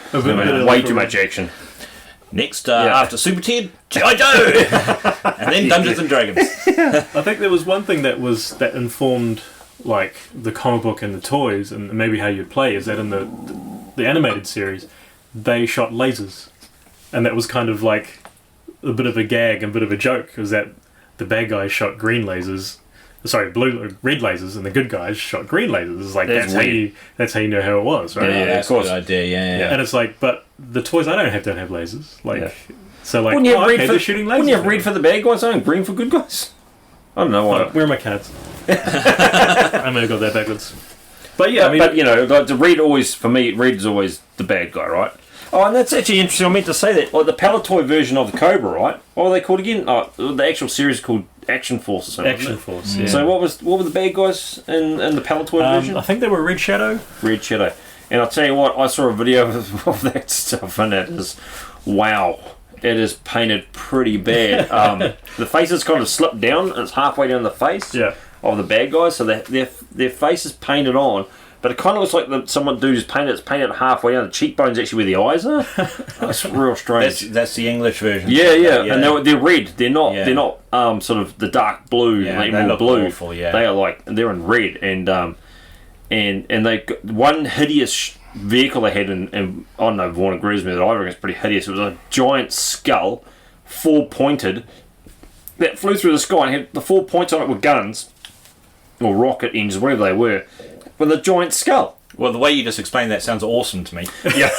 Way too much action. Next, after Super Ted, G.I. Joe, and then Dungeons and Dragons. I think there was one thing that informed like the comic book and the toys, and maybe how you'd play, is that in the animated series, they shot lasers, and that was kind of like a bit of a gag and a bit of a joke, was that the bad guys shot red lasers, and the good guys shot green lasers. It's like that's how you know how it was, right? Yeah, that's a good idea. Yeah. And it's like, but the toys I don't have lasers. So like, wouldn't you have they're shooting lasers. Wouldn't you have red for the bad guys and green for good guys? I don't know why. Where are my cards? I may have got that backwards. But yeah, like the red always, for me, red is always the bad guy, right? Oh, and that's actually interesting. I meant to say that. Like the Palatoy version of the Cobra, right? What were they called again? Oh, the actual series called Action Force or something. Action Force, yeah. So what were the bad guys in the Palatoy version? I think they were Red Shadow. Red Shadow. And I'll tell you what, I saw a video of that stuff, and it is, wow. It is painted pretty bad. The faces kind of slip down, and it's halfway down the face of the bad guys, so their face is painted on, but it kind of looks like someone just painted halfway down. The cheekbones actually where the eyes are. That's real strange. That's the English version. Yeah. And they're red. They're not sort of the dark blue. Yeah, they look blue. Awful, yeah. They are they're in red, and they got one hideous vehicle they had, and I don't know if Warren agrees with me that I reckon it's pretty hideous. It was a giant skull, four-pointed, that flew through the sky and had the 4 points on it with guns, or rocket engines, whatever they were, with a giant skull. Well, the way you just explained that sounds awesome to me. Yeah,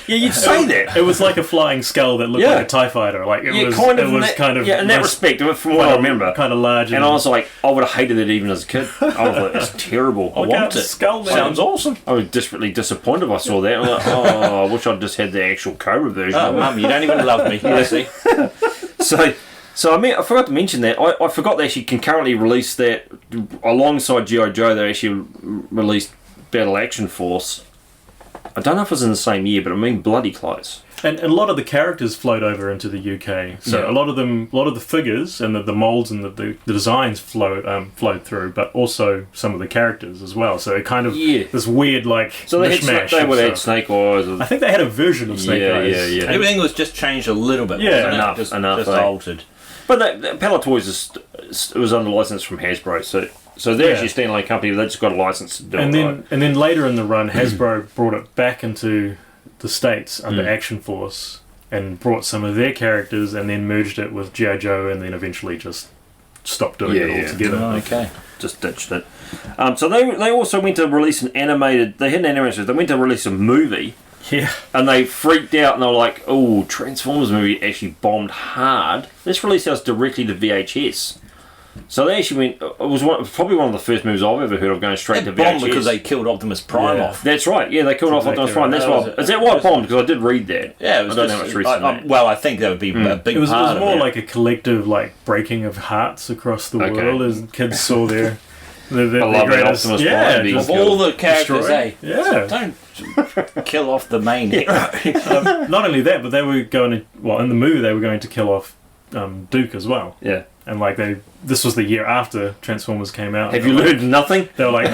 you'd say that. It was like a flying skull that looked like a TIE fighter. Like it was in that respect, from what I remember, kind of large. And I was like, I would have hated it even as a kid. I was like, it's terrible. I want it. Skull, man. Sounds awesome. I was desperately disappointed if I saw that. I'm like, I wish I'd just had the actual Cobra version. Oh, Mum, you don't even love me. You see. So I forgot to mention that. I forgot they actually concurrently released that alongside G.I. Joe. They actually released Battle Action Force. I don't know if it was in the same year, but I mean bloody close. And a lot of the characters flowed over into the UK. So a lot of the figures and the molds and the designs flowed through, but also some of the characters as well. So it kind of this weird so mishmash. They would have Snake Eyes. I think they had a version of Snake Eyes. Yeah. Everything was just changed a little bit. Yeah, wasn't it? Just altered. But Palatoys was under license from Hasbro, so they're actually a standalone company. They just got a license to do it. And then later in the run, Hasbro brought it back into the States under Action Force and brought some of their characters and then merged it with G.I. Joe, and then eventually just stopped doing it altogether. Oh, okay. Just ditched it. So they also went to release an animated. They had an animation. They went to release a movie. Yeah. And they freaked out and they were like, "Oh, Transformers movie actually bombed hard. Let's release ours directly to VHS." So they actually went. It was probably one of the first movies I've ever heard of going straight to VHS. Because they killed Optimus Prime off. That's right. Yeah, they killed off Optimus Prime. That's why. Is that why it bombed? Because I did read that. Yeah, it was. I don't know how much research. Well, I think that would be a big part of it. It was more like a collective breaking of hearts across the world as kids saw their greatest Optimus Prime. Of all the characters, don't kill off the main hero. Not only that, but they were going to. In the movie, they were going to kill off Duke as well. Yeah. And this was the year after Transformers came out. Have you learned nothing? They were like,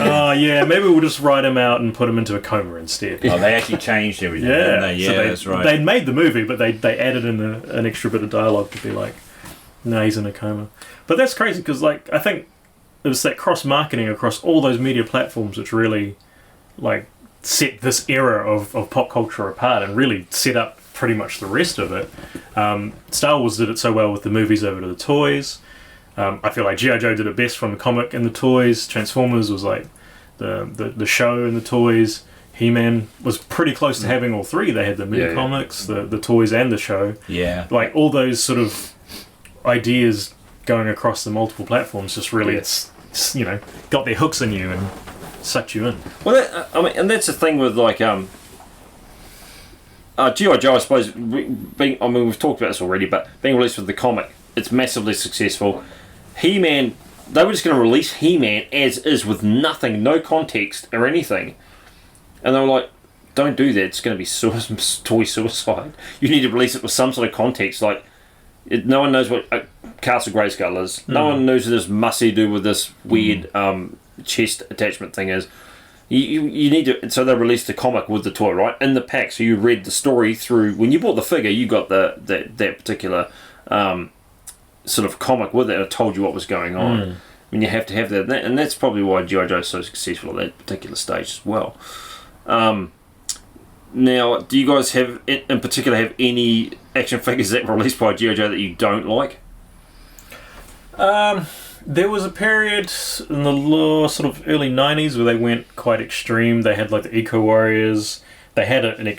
maybe we'll just write him out and put him into a coma instead. Oh, they actually changed everything, didn't they? Yeah, that's right. They'd made the movie, but they added in an extra bit of dialogue to be like, no, he's in a coma. But that's crazy, because I think it was that cross-marketing across all those media platforms which really set this era of pop culture apart and really set up pretty much the rest of it. Star Wars did it so well with the movies over to the toys. I feel like G.I. Joe did it best from the comic and the toys. Transformers was like the show and the toys. He-Man was pretty close to having all three. They had the mini comics, the toys, and the show. Yeah. Like all those sort of ideas going across the multiple platforms just really, it's got their hooks in you and sucked you in. Well, and that's the thing with like G.I. Joe, I suppose. We've talked about this already, but being released with the comic, it's massively successful. He-Man, they were just going to release He-Man as is with nothing, no context or anything. And they were like, don't do that, it's going to be toy suicide. You need to release it with some sort of context. Like, no one knows what Castle Grayskull is. No one knows who this Mussy do with this weird chest attachment thing is. You need to... So they released the comic with the toy, right? In the pack, so you read the story through... When you bought the figure, you got that particular sort of comic with it. It told you what was going on. I mean, you have to have that. And that's probably why G.I. Joe is so successful at that particular stage as well. Now, do you guys have, in particular, have any action figures that were released by G.I. Joe that you don't like? There was a period in the sort of early 90s where they went quite extreme. They had like the Eco Warriors. They had in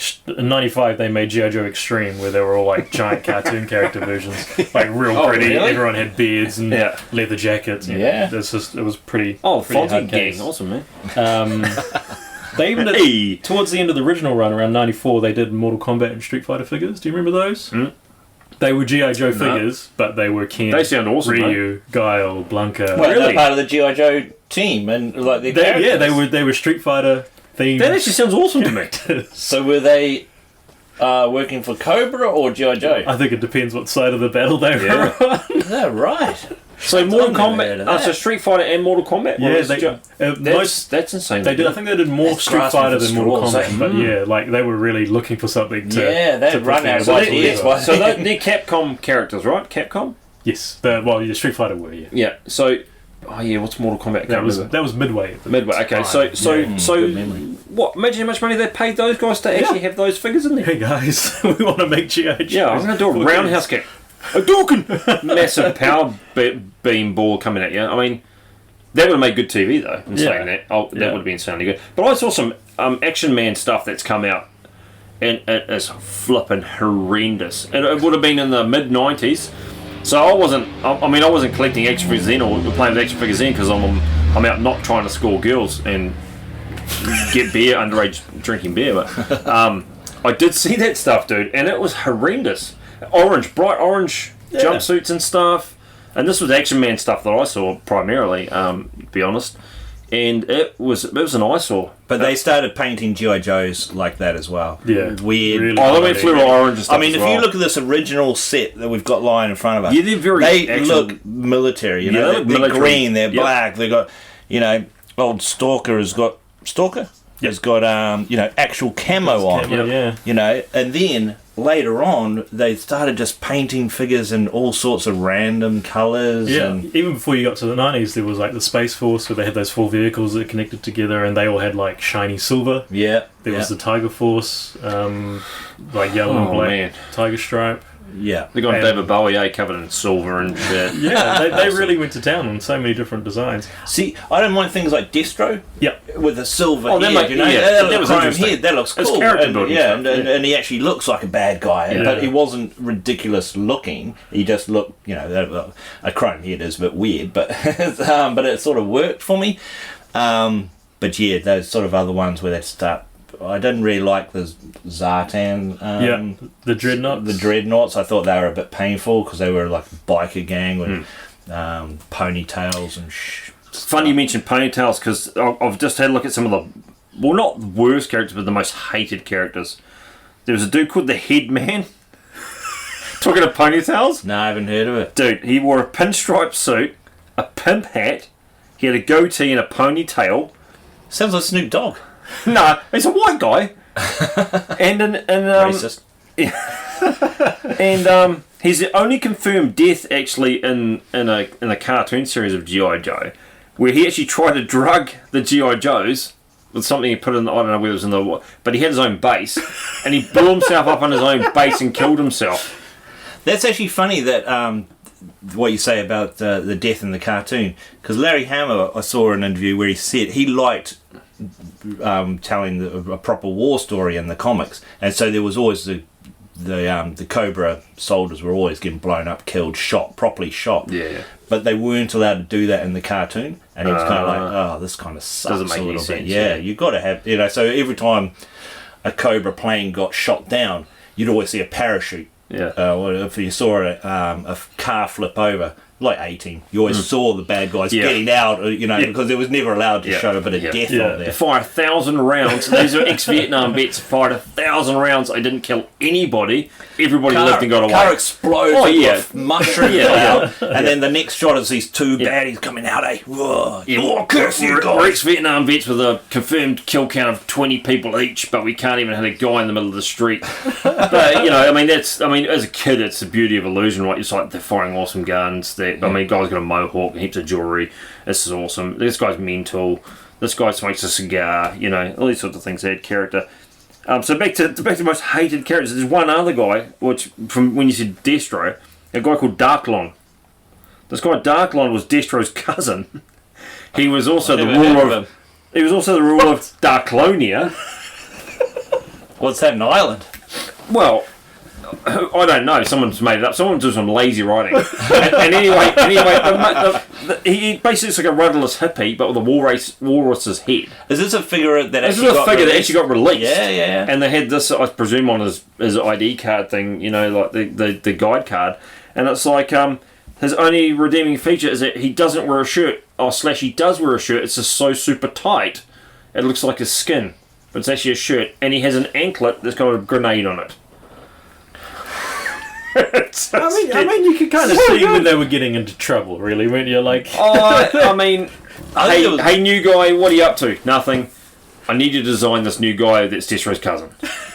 95 they made G.I. Joe Extreme, where they were all like giant cartoon character versions, like real pretty. Really? Everyone had beards and leather jackets. Yeah. It was pretty. Oh, pretty Fonzie Gang, awesome, man. They even did, towards the end of the original run, around 94, they did Mortal Kombat and Street Fighter figures. Do you remember those? They were G.I. Joe figures, but they were Ken, they sound awesome, Ryu, Guile, Blanka. Well, they're part of the G.I. Joe team, and like their characters. Yeah, they were Street Fighter themed. That actually sounds awesome to me. So were they working for Cobra or G.I. Joe? I think it depends what side of the battle they were on. Is that right? So Mortal Kombat, so Street Fighter and Mortal Kombat. Yeah, that's insane. They did. I think they did more Street Fighter than Mortal Kombat, but like they were really looking for something to. Yeah, they'd run out of ideas. So they're Capcom characters, right? Capcom. Yes, Street Fighter were. Yeah. Yeah. So, what's Mortal Kombat? That was Midway. Midway. Okay. So what? Imagine how much money they paid those guys to actually have those figures in there. Hey guys, we want to make G.I. Joe. Yeah, I'm going to do a roundhouse kick. A Dorkin! Massive power beam ball coming at you. I mean, that would have made good TV though. In saying that, that would have been sounding good. But I saw some Action Man stuff that's come out, and it is flipping horrendous. And it would have been in the mid '90s. So I wasn't collecting action figures then or playing with action figures then because I'm out not trying to score girls and get beer, underage drinking beer. But I did see that stuff, dude, and it was horrendous. Bright orange jumpsuits and stuff, and this was Action Man stuff that I saw primarily. To be honest, and it was an eyesore. But they started painting G.I. Joes like that as well. Yeah, weird. Really they went fluoro orange and stuff. I mean, if you look at this original set that we've got lying in front of us, they look military. They're military. Green, they're black. They got old Stalker has got actual camo on. And then later on they started just painting figures in all sorts of random colours. Even before you got to the 90s there was like the Space Force where they had those 4 vehicles that connected together and they all had like shiny silver. There was the Tiger Force, like yellow and black Tiger Stripe. They got David Bowie covered in silver and shit. They really went to town on so many different designs. See, I don't mind things like Destro. With a silver head, that was chrome interesting. head. That looks cool. And he actually looks like a bad guy, but he wasn't ridiculous looking. He just looked, a chrome head is a bit weird, but but it sort of worked for me. But those sort of other ones where they start. I didn't really like the Zartan. The Dreadnoughts. The Dreadnoughts. I thought they were a bit painful because they were like a biker gang with ponytails and It's funny you mentioned ponytails because I've just had a look at some of the, well, not the worst characters, but the most hated characters. There was a dude called the Headman. Talking of ponytails? No, I haven't heard of it. Dude, he wore a pinstripe suit, a pimp hat, he had a goatee and a ponytail. Sounds like Snoop Dogg. No, he's a white guy. and racist. And he's the only confirmed death actually in a cartoon series of G.I. Joe, where he actually tried to drug the G.I. Joes with something he put in. I don't know whether it was in the, but he had his own base, and he blew himself up on his own base and killed himself. That's actually funny that what you say about the death in the cartoon, because Larry Hama, I saw an interview where he said he liked telling a proper war story in the comics, and so there was always the Cobra soldiers were always getting blown up, killed, shot, properly shot. Yeah. But they weren't allowed to do that in the cartoon, and he was kind of like, "Oh, this kind of sucks Doesn't make a any little bit." sense, Yeah, yeah. you got to have, So every time a Cobra plane got shot down, you'd always see a parachute. Yeah. Or if you saw a car flip over, like 18, you always saw the bad guys getting out, because it was never allowed to show a bit of death on They there. fired 1,000 rounds. These are ex-Vietnam vets. Fired 1,000 rounds. They didn't kill anybody. Everybody lived and got away. Car explodes. Oh, yeah. Mushroom out, and then the next shot is these two baddies coming out. Whoa! Yeah, curse you we're guys! ex-Vietnam vets with a confirmed kill count of 20 people each, but we can't even hit a guy in the middle of the street. But as a kid, it's the beauty of illusion, right? It's like they're firing awesome guns. Guys got a mohawk and heaps of jewelry. This is awesome. This guy's mental. This guy smokes a cigar. All these sorts of things. They had character. So back to the most hated characters. There's one other guy, which from when you said Destro, a guy called Darklon. This guy Darklon was Destro's cousin. He was also the ruler of. He was also the ruler of Darklonia. What's that, an island? Well, I don't know. Someone's made it up. Someone's doing some lazy writing. and anyway, he basically looks like a rudderless hippie, but with a walrus's head. Is this a figure that This is actually a figure that actually got released. Yeah. And they had this, I presume, on his ID card thing, like the guide card. And it's like his only redeeming feature is that he doesn't wear a shirt. / he does wear a shirt. It's just so super tight, it looks like his skin. But it's actually a shirt. And he has an anklet that's got a grenade on it. I mean, you could kind of see when they were getting into trouble, really, weren't you? Like, hey, new guy, what are you up to? Nothing. I need you to design this new guy that's Destro's cousin.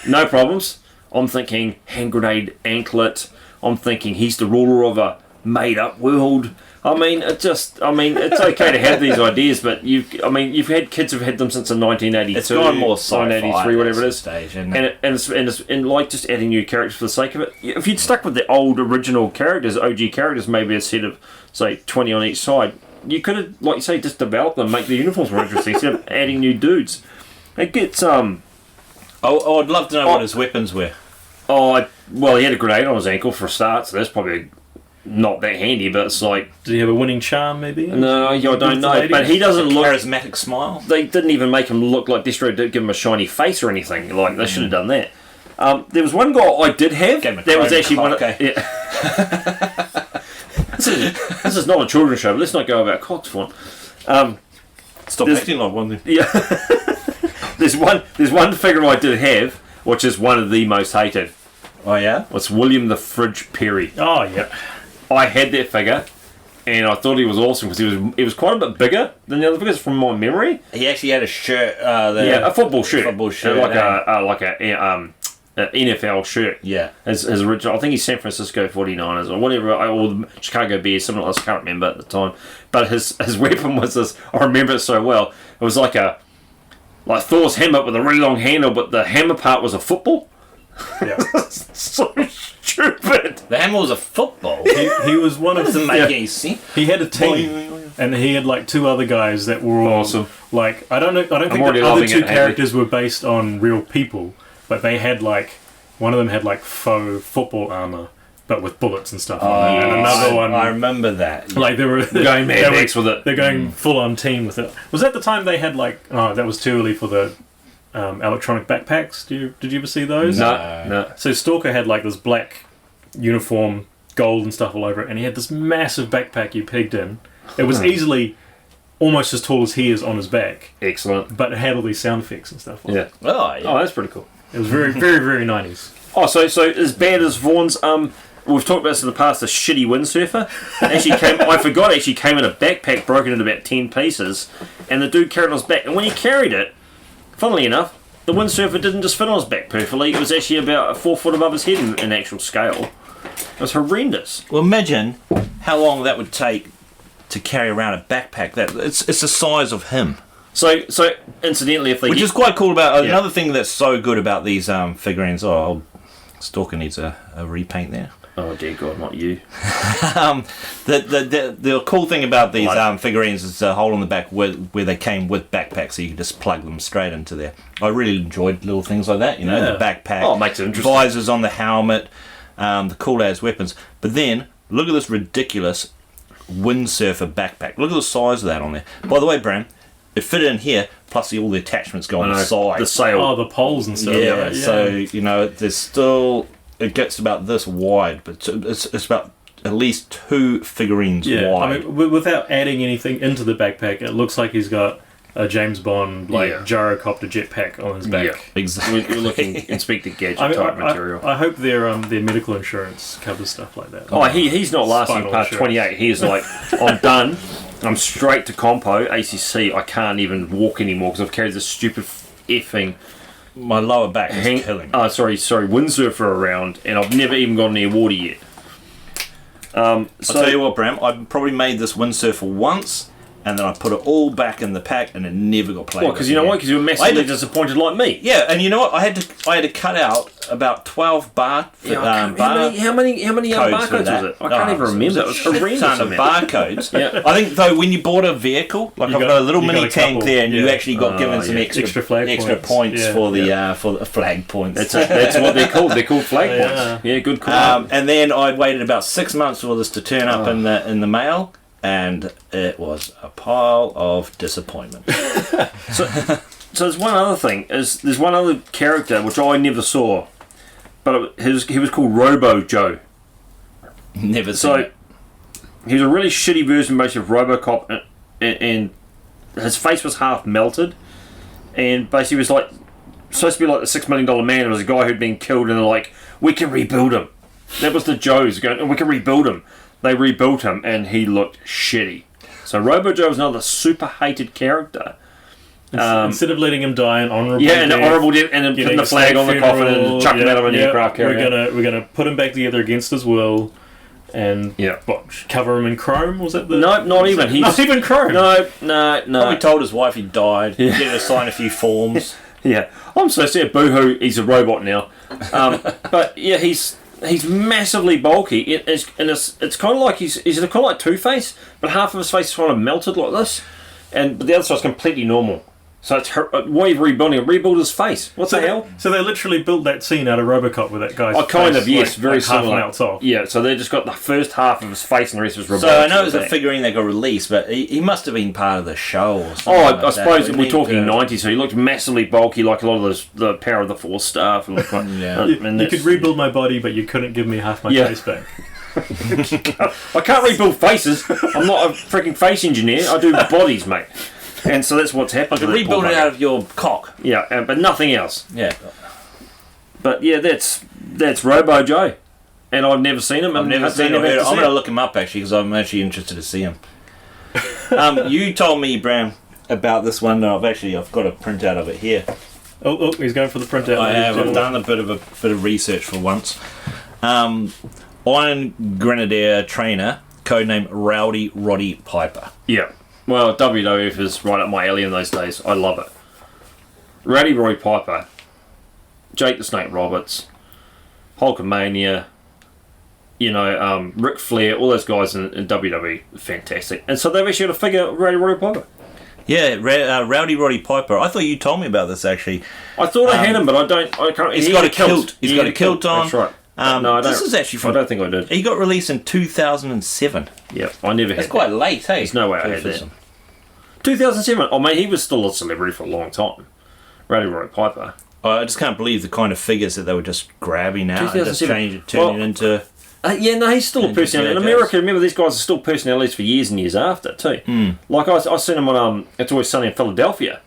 No problems. I'm thinking hand grenade, anklet. I'm thinking he's the ruler of a made-up world. It's okay to have these ideas, but you've had kids who've had them since the 1982. It's gone more sci-fi, 1983, whatever it is. Stage, and like just adding new characters for the sake of it. If you'd stuck with the old original characters, OG characters, maybe a set of say 20 on each side, you could have, like you say, just developed them, make the uniforms more interesting instead of adding new dudes. It gets I'd love to know what his weapons were. well, he had a grenade on his ankle for a start, so that's probably not that handy, but it's like... Did he have a winning charm, maybe? No, I don't know. But he doesn't look... Charismatic smile. They didn't even make him look like Destro did give him a shiny face or anything. Like, they should have done that. There was one guy I did have that was actually one of... Yeah. This is not a children's show, but let's not go about cocks for one. Stop acting like one then. Yeah. There's one figure I did have, which is one of the most hated. Oh, yeah? It's William the Fridge Perry. Oh, yeah. I had that figure, and I thought he was awesome because he was quite a bit bigger than the other figures from my memory. He actually had a shirt. A football shirt. Like a NFL shirt. Yeah. His original. I think he's San Francisco 49ers or whatever, or the Chicago Bears, something else. I can't remember at the time. But his weapon was this. I remember it so well. It was like Thor's hammer with a really long handle, but the hammer part was a football. Yeah. So stupid. The hammer was a football. He was one of Doesn't make any sense. He had a team, and he had like two other guys that were all awesome. Like, I don't think the other two characters were based on real people, but they had like one of them had like faux football armor, but with bullets and stuff. On it. And another one, I rember that. Like they were going Mad Max with it. They're going full on team with it. Was that the time they had like? Oh, that was too early for the electronic backpacks. Did you ever see those? No. So Stalker had like this black uniform, gold and stuff all over it, and he had this massive backpack you pegged in. It was easily almost as tall as he is on his back. Excellent. But it had all these sound effects and stuff on it. Oh, yeah. Oh, that's pretty cool. It was very, very, very 90s. Oh, so as bad as Vaughn's, we've talked about this in the past, the shitty windsurfer. I forgot, actually came in a backpack broken into about 10 pieces, and the dude carried it on his back. And when he carried it, funnily enough, the windsurfer didn't just fit on his back perfectly. It was actually about 4 foot above his head in actual scale. It was horrendous. Well, imagine how long that would take to carry around a backpack. It's the size of him. So incidentally, if they Which is quite cool about another thing that's so good about these figurines. Oh, Stalker needs a repaint there. Oh dear God, not you. The cool thing about these figurines is a hole in the back where they came with backpacks, so you can just plug them straight into there. I really enjoyed little things like that, the backpack, Oh, it makes it interesting. visors on the helmet, the cool as weapons. But then look at this ridiculous windsurfer backpack. Look at the size of that on there. By the way, Bram, it fit in here, plus all the attachments go on the side. The sail. Oh, the poles and stuff. Yeah, so there's still, it gets about this wide, but it's about at least 2 figurines Yeah, wide. I mean, without adding anything into the backpack, it looks like he's got a James Bond gyrocopter jetpack on his back. Yeah, Exactly. we're looking Inspector Gadget I mean, type material. I hope their medical insurance covers stuff like that. Oh, he's not lasting Spinal past insurance. 28. He's like, I'm done. I'm straight to Compo, ACC. I can't even walk anymore because I've carried this stupid effing My lower back is killing me. windsurfer around, and I've never even gotten near water yet. I'll tell you what, Bram, I probably made this windsurfer once, and then I put it all back in the pack, and it never got played. Well, because you know what? Because you were massively disappointed like me. Yeah, and you know what? I had to cut out about 12 bar. How many barcodes was it? I can't even remember. It was horrendous. Ton of barcodes. Yeah. I think though, when you bought a vehicle, like I've got a little mini tank there, and you actually got given some extra points for the flag points. That's what they're called. They're called flag points. Yeah, good call. And then I waited about 6 months for this to turn up in the mail. And it was a pile of disappointment. So there's one other thing. There's one other character which I never saw, but he was called Robo Joe. Never seen it. He was a really shitty version, basically, of RoboCop, and his face was half melted, and basically was like supposed to be like the $6 Million Man. It was a guy who'd been killed, and they're like, we can rebuild him. That was the Joes going, we can rebuild him. They rebuilt him, and he looked shitty. So Robo Joe was another super hated character. Instead of letting him die an honourable an honourable death, and then putting the flag on the coffin and chucking him out of an aircraft carrier. We're gonna put him back together against his will, and cover him in chrome. Was that the? No, not even. Not even chrome. No. Probably told his wife he died. Get her to sign a few forms. Yeah, I'm so sad. Boo-hoo, he's a robot now. But yeah, he's massively bulky. It's kind of like he's kind of like Two-Face, but half of his face is kind of melted like this, but the other side's completely normal. So it's why are you rebuilding him? Rebuild his face. What the hell? So they literally built that scene out of RoboCop with that guy's face, very similar. Half melts off. Yeah, so they just got the first half of his face and the rest was robotic. So I know it was a figurine that got released, but he must have been part of the show or something. I suppose we're talking 90s, so he looked massively bulky, like a lot of the Power of the Force stuff. And you could rebuild my body, but you couldn't give me half my face back. I can't rebuild faces. I'm not a freaking face engineer. I do bodies, mate. And so that's what's happened. You can rebuild it out of your cock. Yeah, but nothing else. Yeah. But yeah, that's Robo Joe, and I've never seen him. I've never seen him. I'm going to look him up actually because I'm actually interested to see him. You told me, Bram, about this one. I've got a printout of it here. Oh, he's going for the printout. I have. I've done a bit of research for once. Iron Grenadier trainer, codename Rowdy Roddy Piper. Yeah. Well, WWF is right up my alley in those days. I love it. Rowdy Roddy Piper, Jake the Snake Roberts, Hulkamania, Ric Flair, all those guys in WWE, fantastic. And so they've actually got a figure, Rowdy Roddy Piper. Yeah, Rowdy Roddy Piper. I thought you told me about this actually. I thought I had him, but I don't. I can't. He's got a kilt. He's got a kilt on. That's right. No, I don't. This is actually from. I don't think I did. He got released in 2007. Yeah, I never had. That's quite late, hey? There's no way I had that. 2007. Oh, mate, he was still a celebrity for a long time. Rowdy Roddy Piper. I just can't believe the kind of figures that they were just grabbing out and just turning it into. He's still a personality. In America, remember, these guys are still personalities for years and years after, too. Like, I seen him on It's Always Sunny in Philadelphia.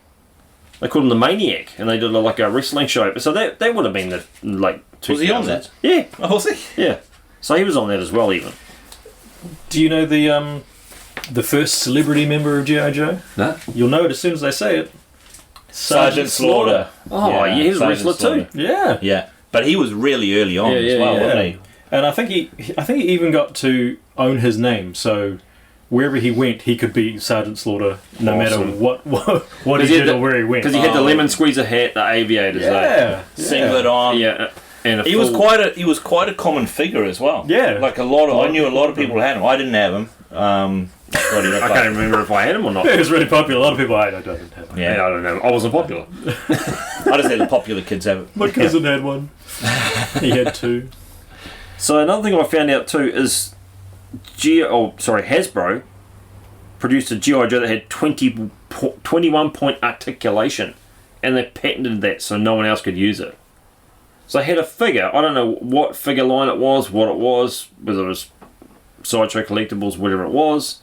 They called him the Maniac, and they did like a wrestling show. So that would have been the late 2000s. Was he on that? Yeah. Oh, was he? Yeah. So he was on that as well, even. Do you know the first celebrity member of G.I. Joe? No. You'll know it as soon as they say it. Sergeant Slaughter. Oh, yeah, he was a wrestler too. Yeah. Yeah. But he was really early on as well, wasn't he? And I think he even got to own his name. So wherever he went, he could be Sergeant Slaughter, no matter Awesome. what he did or where he went. Because he had the lemon squeezer hat, the aviators. Singlet on. Yeah. And He was quite a common figure as well. Yeah. Like I knew a lot of people had him. I didn't have him. I can't remember if I had him or not. It was really popular. A lot of people I don't have one. Yeah, I don't know. I wasn't popular. I just had the popular kids have it. My cousin had one. He had 2. So another thing I found out too is Hasbro produced a G.I. Joe that had 21-point articulation, and they patented that so no one else could use it. So they had a figure. I don't know what figure line it was, whether it was Sideshow Collectables, whatever it was.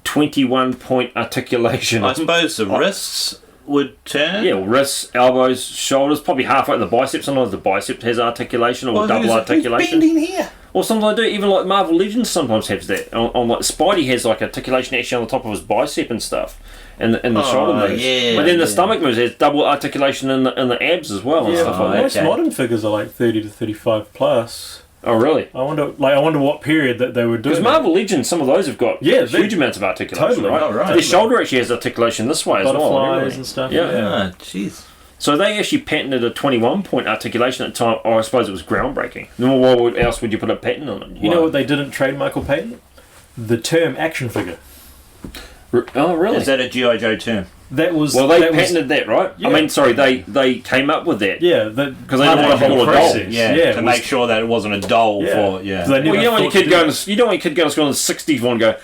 21-point articulation. I suppose the wrists would turn. Yeah, wrists, elbows, shoulders, probably halfway the biceps. Sometimes the bicep has articulation or double articulation. Who's bending here? Or sometimes I do. Even like Marvel Legends sometimes has that. On like Spidey has like articulation actually on the top of his bicep and stuff, and the shoulder moves. Yeah, but then the stomach moves. There's double articulation in the abs as well and stuff like that. Most modern figures are like 30 to 35 plus. Oh really? I wonder what period that they were doing. Because Marvel Legends, some of those have got huge amounts of articulation. Totally. Right? Oh, right. Their shoulder actually has articulation this way as well. Butterflies and stuff. Yeah. Jeez. So they actually patented a 21-point articulation at the time. Oh, I suppose it was groundbreaking. What else would you put a patent on it? You know what they didn't trademark or patent? The term action figure. Oh, really? Is that a G.I. Joe term? That was Well, they patented that, right? Yeah. I mean, sorry, they came up with that. Yeah, because they didn't want to call a doll. To make sure that it wasn't a doll for. Yeah. Well, you know when your kid going to school in the '60s one go,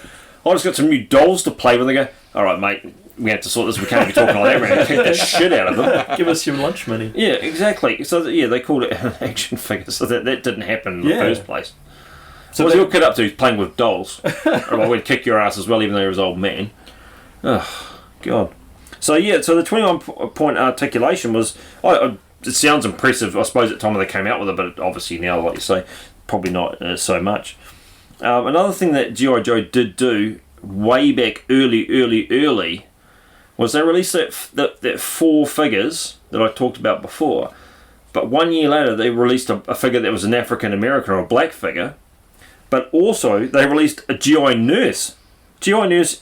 I just got some new dolls to play with. They go, all right, mate, we have to sort this. We can't be talking like that. We're going to kick the shit out of them. Give us your lunch money. Yeah, exactly. So they called it an action figure. So that didn't happen in the first place. So what was your kid up to? He's playing with dolls. Or we'd kick your ass as well, even though he was an old man. Oh, God. So the 21-point articulation was. It sounds impressive, I suppose, at the time when they came out with it, but obviously now, like you say, probably not so much. Another thing that G.I. Joe did do way back early was they released that 4 figures that I talked about before. But 1 year later, they released a figure that was an African American or a black figure. But also, they released a G.I. Nurse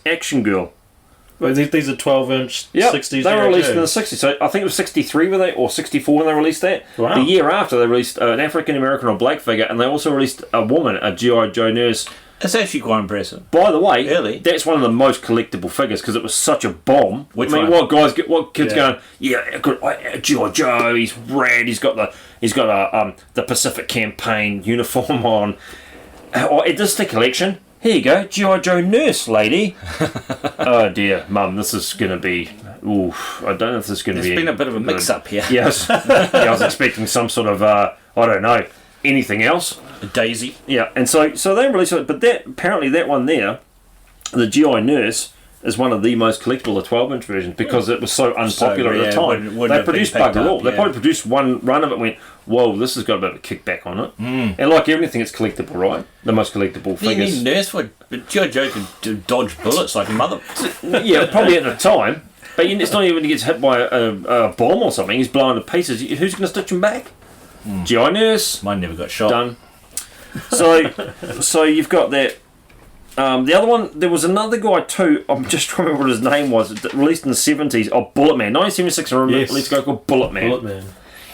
Action Girl. Well, these are 12-inch, 60s. They were released in the 60s. So I think it was 63 or 64 when they released that. Wow. The year after, they released an African American or black figure, and they also released a woman, a G.I. Joe Nurse. It's actually quite impressive. By the way, really? That's one of the most collectible figures because it was such a bomb. Which one? What kids going? Yeah, good. G.I. Joe. He's rad. He's got the Pacific Campaign uniform on. This the collection. Here you go, G.I. Joe Nurse, lady. Oh dear, Mum, this is going to be. Oof, I don't know if this is going to be. There's been a bit of a mix-up here. Yes, I was expecting some sort of I don't know, anything else. A daisy. Yeah, and so they released it, but apparently that one there, the G.I. Nurse, is one of the most collectible of 12-inch versions because it was so unpopular at the time. They produced bugger all. They probably produced one run of it and went, whoa, this has got a bit of a kickback on it. And like everything, it's collectible, right? The most collectible figures. You need Nurse for G.I. Joe can dodge bullets like a mother. Yeah, probably at the time. But it's not even when he gets hit by a bomb or something. He's blown to pieces. Who's going to stitch him back? G.I. Nurse. Mine never got shot. Done. So you've got that. The other one, there was another guy too. I'm just trying to remember what his name was. Released in the 70s. Oh, Bullet Man. 1976. I remember. Released a guy called Bullet Man. Bullet Man.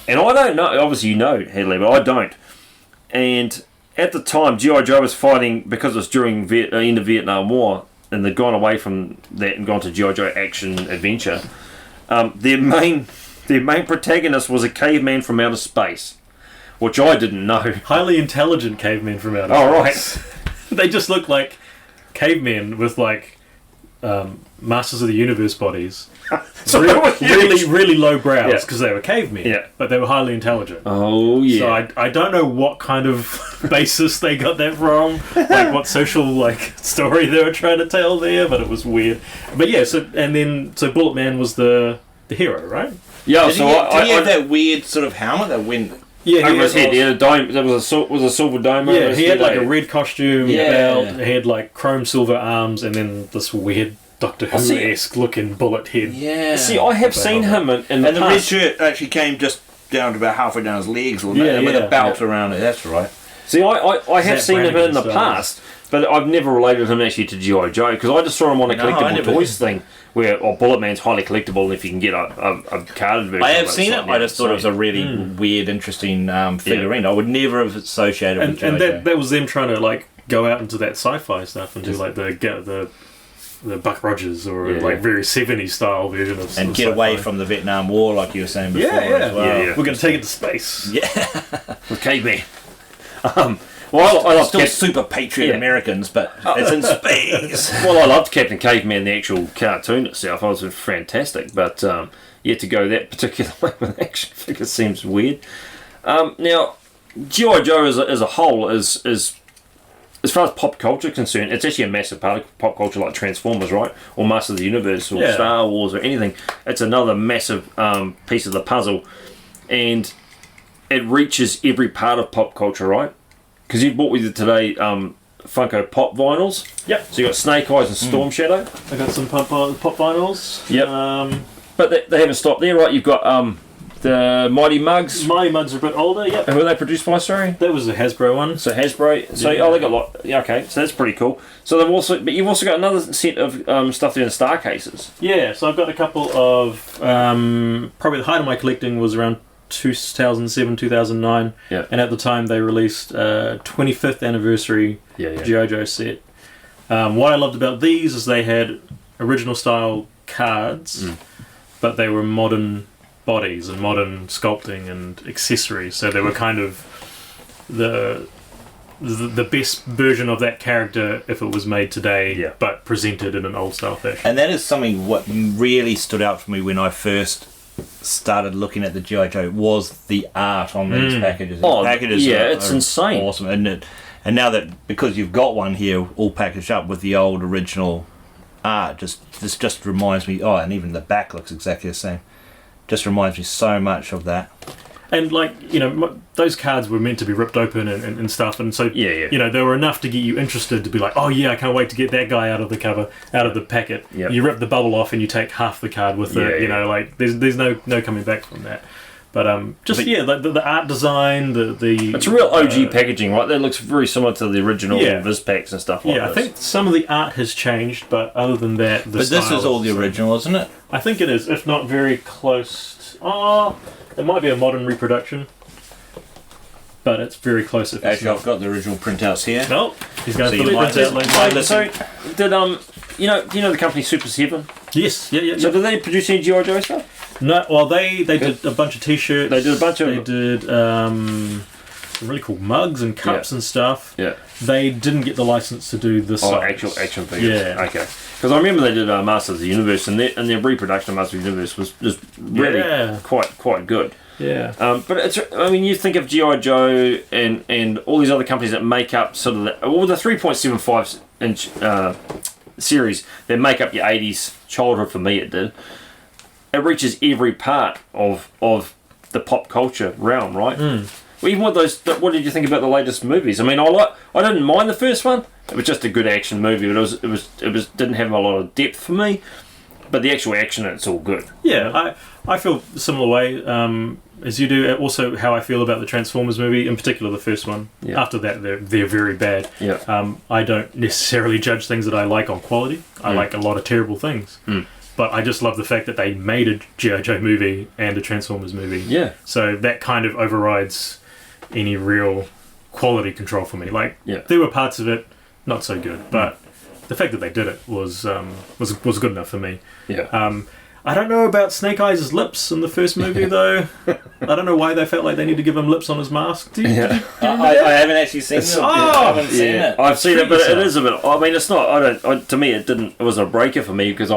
And I don't know. Obviously, you know Headley, but I don't. And at the time, G.I. Joe was fighting because it was during the end of Vietnam War, and they'd gone away from that and gone to G.I. Joe Action Adventure. Their main protagonist was a caveman from outer space, which I didn't know. Highly intelligent cavemen from outer space. Right. They just look like cavemen with like Masters of the Universe bodies. So really low brows because they were cavemen. Yeah. But they were highly intelligent. Oh yeah. So I don't know what kind of basis they got that from, like what social story they were trying to tell there, but it was weird. But yeah, so Bullet Man was the hero, right? Yeah. Did he have that weird sort of helmet that went? Yeah, over his head. He had a dome. There was a silver dome. Yeah, over his he had head, a red costume, belt. He had chrome silver arms, and then this weird Doctor Who-esque looking bullet head. Yeah. See, I have seen him in the red shirt actually came just down to about halfway down his legs, with a belt around it. That's right. See, I have seen him in the past But I've never related him actually to G.I. Joe because I just saw him on a collectible toys thing where Bullet Man's highly collectible, and if you can get a carded version. I have seen it. I just thought it was a really weird, interesting figurine. I would never have associated with G.I. Joe. That was them trying to like go out into that sci-fi stuff and do like the Buck Rogers or like very 70s style version of and get away from the Vietnam War, like you were saying before. As well. We're going to take it to space. Yeah, with caveman. Well, I love still super patriot Americans, but it's in space. Well, I loved Captain Caveman, the actual cartoon itself. I was fantastic, but yet to go that particular way with action figures seems weird. Now, G.I. Joe as a whole is as far as pop culture is concerned, it's actually a massive part of pop culture, like Transformers, right? Or Masters of the Universe, or Star Wars, or anything. It's another massive piece of the puzzle, and it reaches every part of pop culture, right? Because you bought with you today Funko Pop vinyls. Yep. So you got Snake Eyes and Storm Shadow. I got some pop vinyls. Yep. But they haven't stopped there, right? You've got the Mighty Mugs. Mighty Mugs are a bit older, yep. And who were they produced by, sorry? That was a Hasbro one. So Hasbro. So they got a lot. Yeah, okay. So that's pretty cool. So but you've also got another set of stuff there in star cases. Yeah. So I've got a couple of probably the height of my collecting was around 2007, 2009. Yeah. And at the time they released 25th anniversary G.I. Joe set. What I loved about these is they had original style cards, but they were modern bodies and modern sculpting and accessories, so they were kind of the best version of that character if it was made today, but presented in an old style fashion. And that is something what really stood out for me when I first started looking at the G.I. Joe was the art on these packages. Packages it's insane, awesome, isn't it? And now that because you've got one here all packaged up with the old original art, this just reminds me. Oh, and even the back looks exactly the same. Just reminds me so much of that. And like, you know, those cards were meant to be ripped open and stuff, and so you know, they were enough to get you interested to be like, oh yeah, I can't wait to get that guy out of the cover, out of the packet. You rip the bubble off and you take half the card with it. You know, like there's no coming back from that. But the art design, the it's real OG packaging, right? That looks very similar to the original Viz packs and stuff like that. I think some of the art has changed, but other than that, but this is all the original, isn't it? I think it is, if not very close. It might be a modern reproduction, but it's very close. Actually, I've got the original printouts here. No, he's going to put it out. So, did do you know the company Super 7? Yes, yeah. So, did they produce any G.I. Joe stuff? No, well, they did a bunch of T-shirts. They did a bunch of. They did some really cool mugs and cups and stuff. Yeah. They didn't get the license to do this. Actual action figures. Yeah. Okay. Because I remember they did Masters of the Universe, and their reproduction of Masters of the Universe was just really quite good. Yeah. But it's, I mean, you think of G.I. Joe and all these other companies that make up sort of the 3.75 inch series that make up your 80s childhood. For me, it did. It reaches every part of the pop culture realm, right? Well, even with those, what did you think about the latest movies? I mean, I didn't mind the first one. It was just a good action movie, but it didn't have a lot of depth for me. But the actual action, it's all good. Yeah, I feel a similar way as you do. Also, how I feel about the Transformers movie, in particular the first one. Yeah. After that, they're very bad. Yeah. I don't necessarily judge things that I like on quality. I like a lot of terrible things. But I just love the fact that they made a G.I. Joe movie and a Transformers movie. Yeah. So that kind of overrides any real quality control for me. Like, there were parts of it not so good, but the fact that they did it was good enough for me. Yeah. I don't know about Snake Eyes' lips in the first movie though. I don't know why they felt like they need to give him lips on his mask. I haven't actually seen it. I haven't seen it. I've seen it, but it is a bit. I mean, it's not. To me, it wasn't a breaker for me because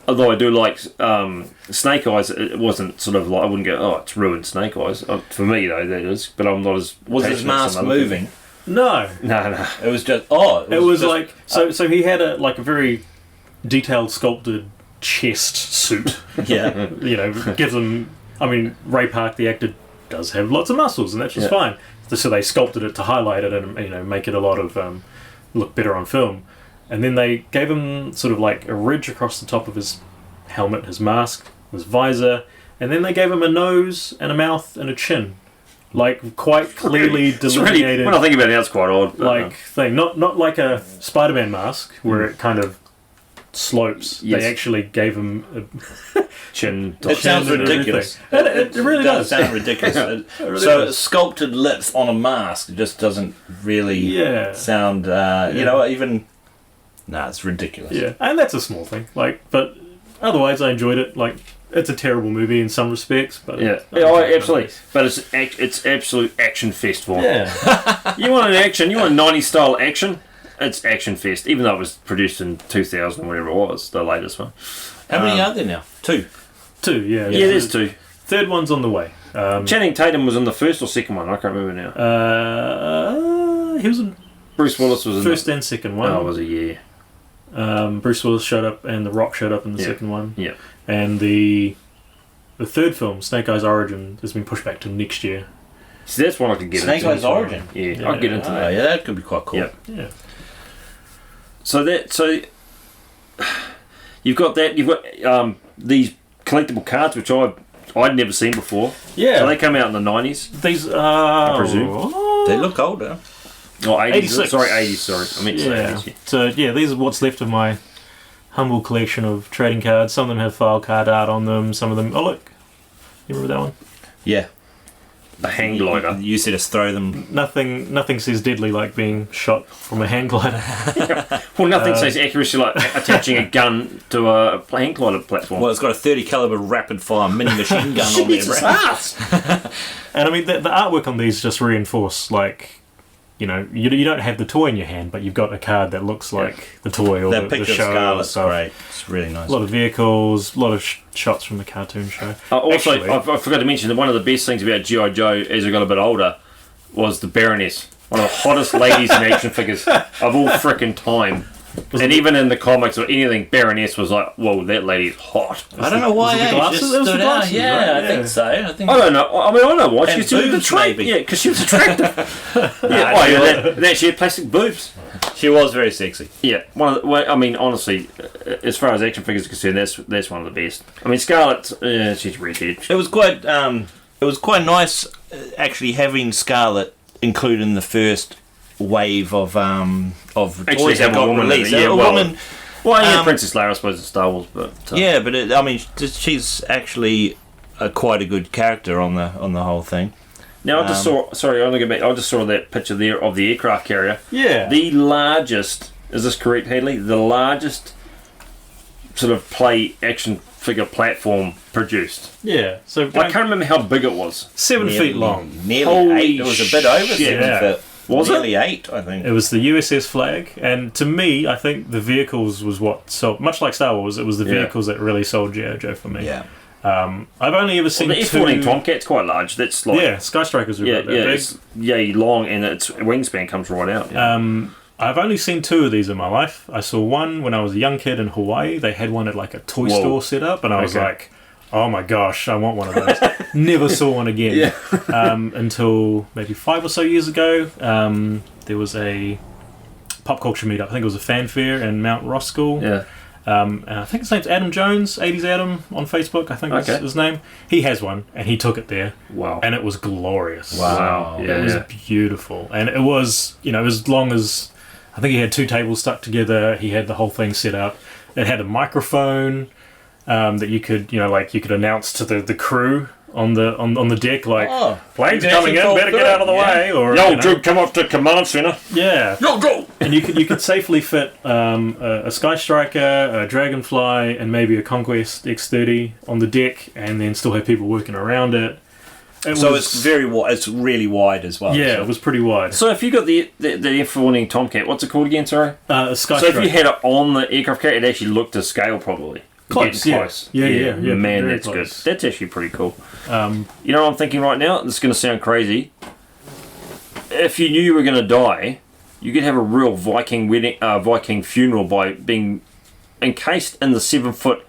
although I do like Snake Eyes, it wasn't sort of like I wouldn't go, oh, it's ruined Snake Eyes. For me though, that is. But I'm not as. Was his mask moving? No. It was just. It was just, like so. He had a very detailed, sculpted chest suit. Yeah. You know, gives him. I mean, Ray Park, the actor, does have lots of muscles, and that's just fine. So they sculpted it to highlight it and make it a lot of look better on film. And then they gave him sort of like a ridge across the top of his helmet, his mask, his visor, and then they gave him a nose and a mouth and a chin. like quite clearly It's really, delineated. when I think about it, it's quite odd. But, like thing, not like a Spider-Man mask where it kind of slopes. Yes. They actually gave him chin. It sounds and ridiculous. everything. It really does. sound ridiculous. really So does. sculpted lips on a mask just doesn't really Yeah. sound. You know, even. Nah, it's ridiculous. Yeah, and that's a small thing. Like, but otherwise, I enjoyed it. Like, it's a terrible movie in some respects, but Yeah, I enjoyed it absolutely. nonetheless. But it's absolute action fest for. Yeah, You want an action? You want 90s style action? It's action fest. Even though it was produced in 2000 or whatever it was, the latest one. How many are there now? 2. 2. Yeah, Yeah, there's 2. Third one's on the way. Channing Tatum was in the first or second one. I can't remember now. He was in Bruce Willis was in first the and second one. Oh, was it? Yeah. Bruce Willis showed up, and The Rock showed up in the Yeah. second one. Yeah. And the third film, Snake Eyes Origin, has been pushed back to next year. See, that's one I could get Snake into. Eyes Origin. Yeah, I'd get into Oh, that. yeah, that could be quite cool. Yeah. Yeah. So you've got these collectible cards which I'd never seen before. Yeah. So they come out in the 90s. These are... I presume. They look older. Oh, 80s. 86. Sorry, 80s. Sorry, I meant to say Yeah. 80s. Yeah. So, yeah, these are what's left of my humble collection of trading cards. Some of them have file card art on them. Some of them... Oh, look. You remember that one? Yeah. The hang glider. You said us throw them. Nothing says deadly like being shot from a hang glider. Well, nothing says accuracy like attaching a gun to a hang glider platform. Well, it's got a 30 caliber rapid fire mini machine gun on there, Jesus, Brad. ass! And I mean, the artwork on these just reinforce, like, you know, you don't have the toy in your hand, but you've got a card that looks like the toy or That the picture of show. Scarlet's So great. It's really nice. a lot of vehicles, a lot of shots from the cartoon show. Also, Actually- I forgot to mention that one of the best things about G.I. Joe as I got a bit older was the Baroness. One of the hottest ladies in action figures of all frickin' time. And even in the comics or anything, Baroness was like, whoa, that lady's hot. I don't know why was it the it glasses? just It was the stood out. glasses, Yeah, right? I Yeah. think so. I think I don't know. I mean, I know why. And She was boobs, attractive. maybe. Yeah, because she was attractive. That she had plastic boobs. she was very sexy. Yeah, I mean, honestly, as far as action figures are concerned, that's one of the best. I mean, Scarlet, she's redhead. It was quite nice actually having Scarlet included in the first wave of Actually toys that have a got woman in released. it, yeah, A well, woman, Well, yeah, Um, Princess Leia, I suppose, in Star Wars, but yeah, but I mean, she's actually quite a good character on the whole thing. Now I just saw. Sorry, I only go back. I just saw that picture there of the aircraft carrier. Yeah. The largest. Is this correct, Hadley? The largest sort of play action figure platform produced. Yeah. So I can't remember how big it was. 7 feet long. Nearly Holy 8. It was a bit over shit. 7 feet. Was it? Nearly 8, I think. It was the USS flag, and to me, I think the vehicles was what sold. Much like Star Wars, it was the Yeah. vehicles that really sold G.I. Joe for me. Yeah. I've only ever seen Well, the two. F-14 Tomcat's quite large. That's like Yeah, Sky Strikers are yeah, about that yeah, big. it's long, and its wingspan comes right out. Yeah. I've only seen 2 of these in my life. I saw one when I was a young kid in Hawaii. They had one at like a toy Whoa. store set up, and I was Okay. like, "Oh my gosh, I want one of those." Never saw one again until maybe 5 or so years ago. There was a pop culture meetup. I think it was a fanfare in Mount Roskill. Yeah. And I think his name's Adam Jones, 80s Adam on Facebook, I think is Okay. his name. He has one, and he took it there, Wow. and it was glorious. Wow. Yeah. It was beautiful, and it was, as long as I think he had 2 tables stuck together. He had the whole thing set up. It had a microphone that you could, you could announce to the crew on the deck, like, Oh, planes you coming in, actually better called get out of the through it, way, or Yo, Drew, come up to command center. yeah. Yo, Drew. And you could safely fit a Sky Striker, a Dragonfly, and maybe a Conquest X30 on the deck, and then still have people working around it. So it's very wide. It's really wide as well. yeah, So it was pretty wide. So if you got the F-14 Tomcat, what's it called again? Sorry. A Sky So if Striker. you had it on the aircraft carrier, it actually looked to scale probably. Close, Getting yeah. close. Yeah, Man, very that's close. good. That's actually pretty cool. Um, You know what I'm thinking right now? This is going to sound crazy. If you knew you were going to die, you could have a real Viking wedding, Viking funeral by being encased in the 7-foot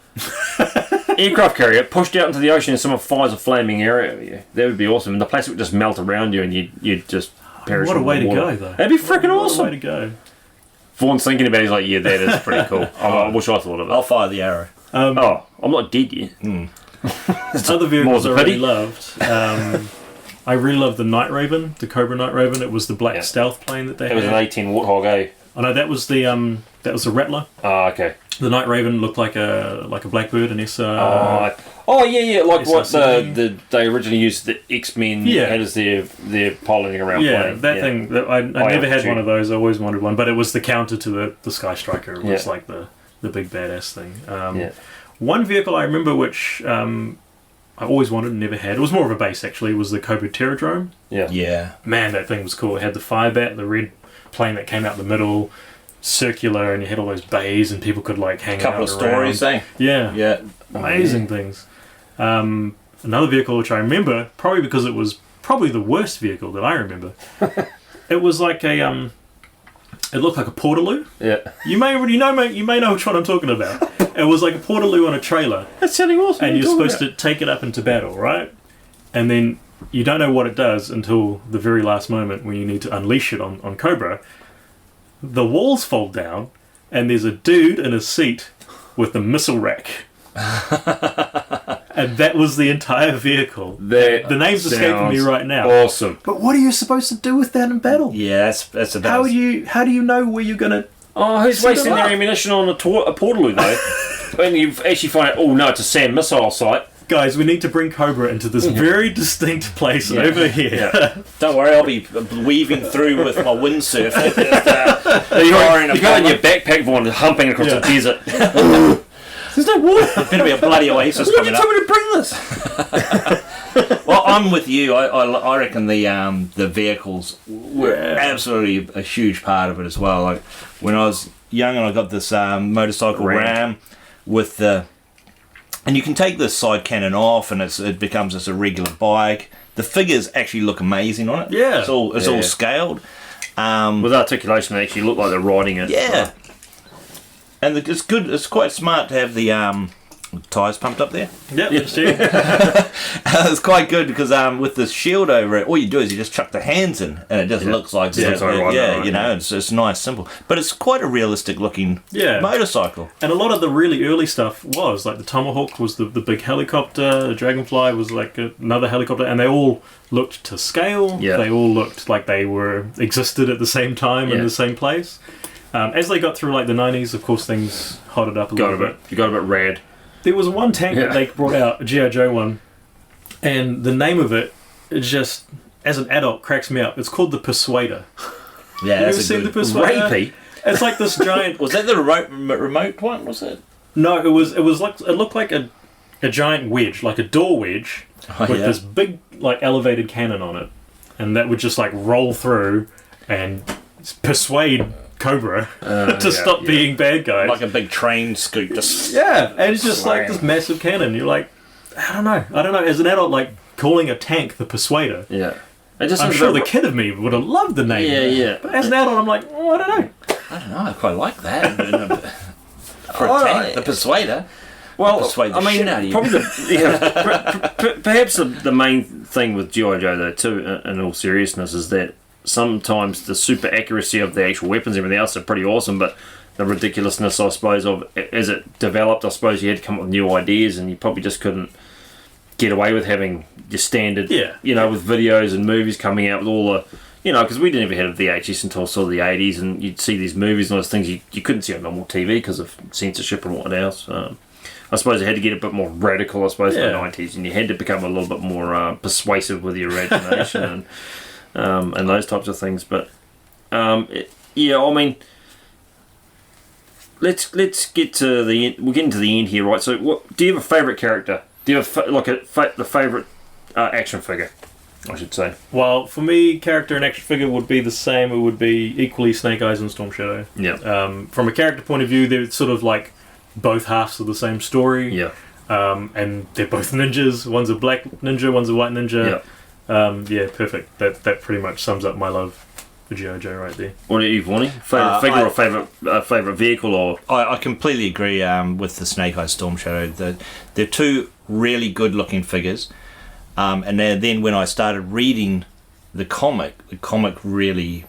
aircraft carrier, pushed out into the ocean, and someone fires a flaming arrow at you. That would be awesome. And the plastic would just melt around you, and you'd just perish. what a in the way to water. go, though. That'd be freaking What a awesome. way to go. Vaughn's thinking about it. He's like, yeah, that is pretty cool. I wish I thought of it. I'll fire the arrow. Oh, I'm not dead yet. Other vehicles More's I a really pity. loved. I really love the Night Raven, the Cobra Night Raven. It was the black stealth plane that they had. It was an 18 Warthog, eh? Oh no, that was the Rattler. Oh, okay. The Night Raven looked like a Blackbird, an SR. Yeah, like what SR-17. they originally used the X-Men had as their piloting around plane. That thing. I never had one of those. I always wanted one, but it was the counter to the Sky Striker. It was like the big badass thing. One vehicle I remember which I always wanted and never had. It was more of a base actually. Was the Cobra Terradrome. Yeah. Man, that thing was cool. It had the Firebat, the red plane that came out the middle, circular, and you had all those bays and people could like hang out around. Couple of stories, eh? Yeah. Amazing things. Another vehicle which I remember, probably because it was probably the worst vehicle that I remember. It was like a it looked like a Portaloo. Yeah. You may know which one I'm talking about. It was like a Portaloo on a trailer. That's sounding awesome. And you're supposed to take it up into battle, right? And then you don't know what it does until the very last moment when you need to unleash it on Cobra. The walls fold down, and there's a dude in a seat with the missile rack. And that was the entire vehicle. The name's escaping me right now. Awesome. But what are you supposed to do with that in battle? Yeah, that's a How do you know where you're gonna? Oh, who's wasting their ammunition on a Portaloo though? When you actually find out, oh no, it's a SAM missile site. Guys, we need to bring Cobra into this very distinct place over here. Yeah. Don't worry, I'll be weaving through with my windsurf. You got in your backpack, Vaughn, humping across the desert. There's no water. There's going to be a bloody oasis coming up. Why did you tell me to bring this? Well, I'm with you. I reckon the vehicles were absolutely a huge part of it as well. Like when I was young and I got this motorcycle Ram with the... And you can take the side cannon off and it becomes just a regular bike. The figures actually look amazing on it. Yeah. It's all scaled. With articulation, they actually look like they're riding it. Yeah. And it's good. It's quite smart to have the tyres pumped up there. Yep, that's true. It's quite good because with the shield over it, all you do is you just chuck the hands in, and it just looks like it's nice, simple. But it's quite a realistic looking motorcycle. And a lot of the really early stuff was like the Tomahawk was the big helicopter, the Dragonfly was like another helicopter, and they all looked to scale. Yeah. They all looked like they existed at the same time in the same place. As they got through like the 90s, of course, things hotted up a little bit. You got a bit rad. There was one tank that they brought out, a G.I. Joe one, and the name of it just, as an adult, cracks me up. It's called the Persuader. Yeah, have you ever seen the Persuader? Rapey. It's like this giant. Was that the remote one? Was it? No, it was like it looked like a giant wedge, like a door wedge, with this big like elevated cannon on it, and that would just like roll through and persuade Cobra to stop being bad guys. Like a big train scoop. Just and it's just like this massive cannon. You're like, I don't know. As an adult, like calling a tank the Persuader. Yeah. I'm sure the kid of me would have loved the name. Yeah. But as an adult, I'm like, I don't know. I quite like that. For a tank, the Persuader. Well, persuade the shit out of you. Probably perhaps the main thing with G.I. Joe, though, too, in all seriousness, is that sometimes the super accuracy of the actual weapons and everything else are pretty awesome, but the ridiculousness, I suppose, of as it developed, I suppose you had to come up with new ideas, and you probably just couldn't get away with having your standard, with videos and movies coming out with all the, because we didn't even have VHS until sort of the 80s, and you'd see these movies and all those things you couldn't see on normal TV because of censorship and what else. I suppose you had to get a bit more radical, I suppose, in the 90s, and you had to become a little bit more persuasive with your imagination and those types of things. But let's get to the end. We're getting to the end here, right? So, do you have a favourite character? Do you have the favourite action figure? I should say. Well, for me, character and action figure would be the same. It would be equally Snake Eyes and Storm Shadow. Yeah. From a character point of view, they're sort of like both halves of the same story. Yeah. And they're both ninjas. One's a black ninja, one's a white ninja. Yeah. Perfect. That pretty much sums up my love for G.I. Joe right there. What are you, Vaughnie? Favourite figure or favourite vehicle? Or I completely agree with the Snake Eyes Storm Shadow. They're two really good looking figures. And then when I started reading the comic really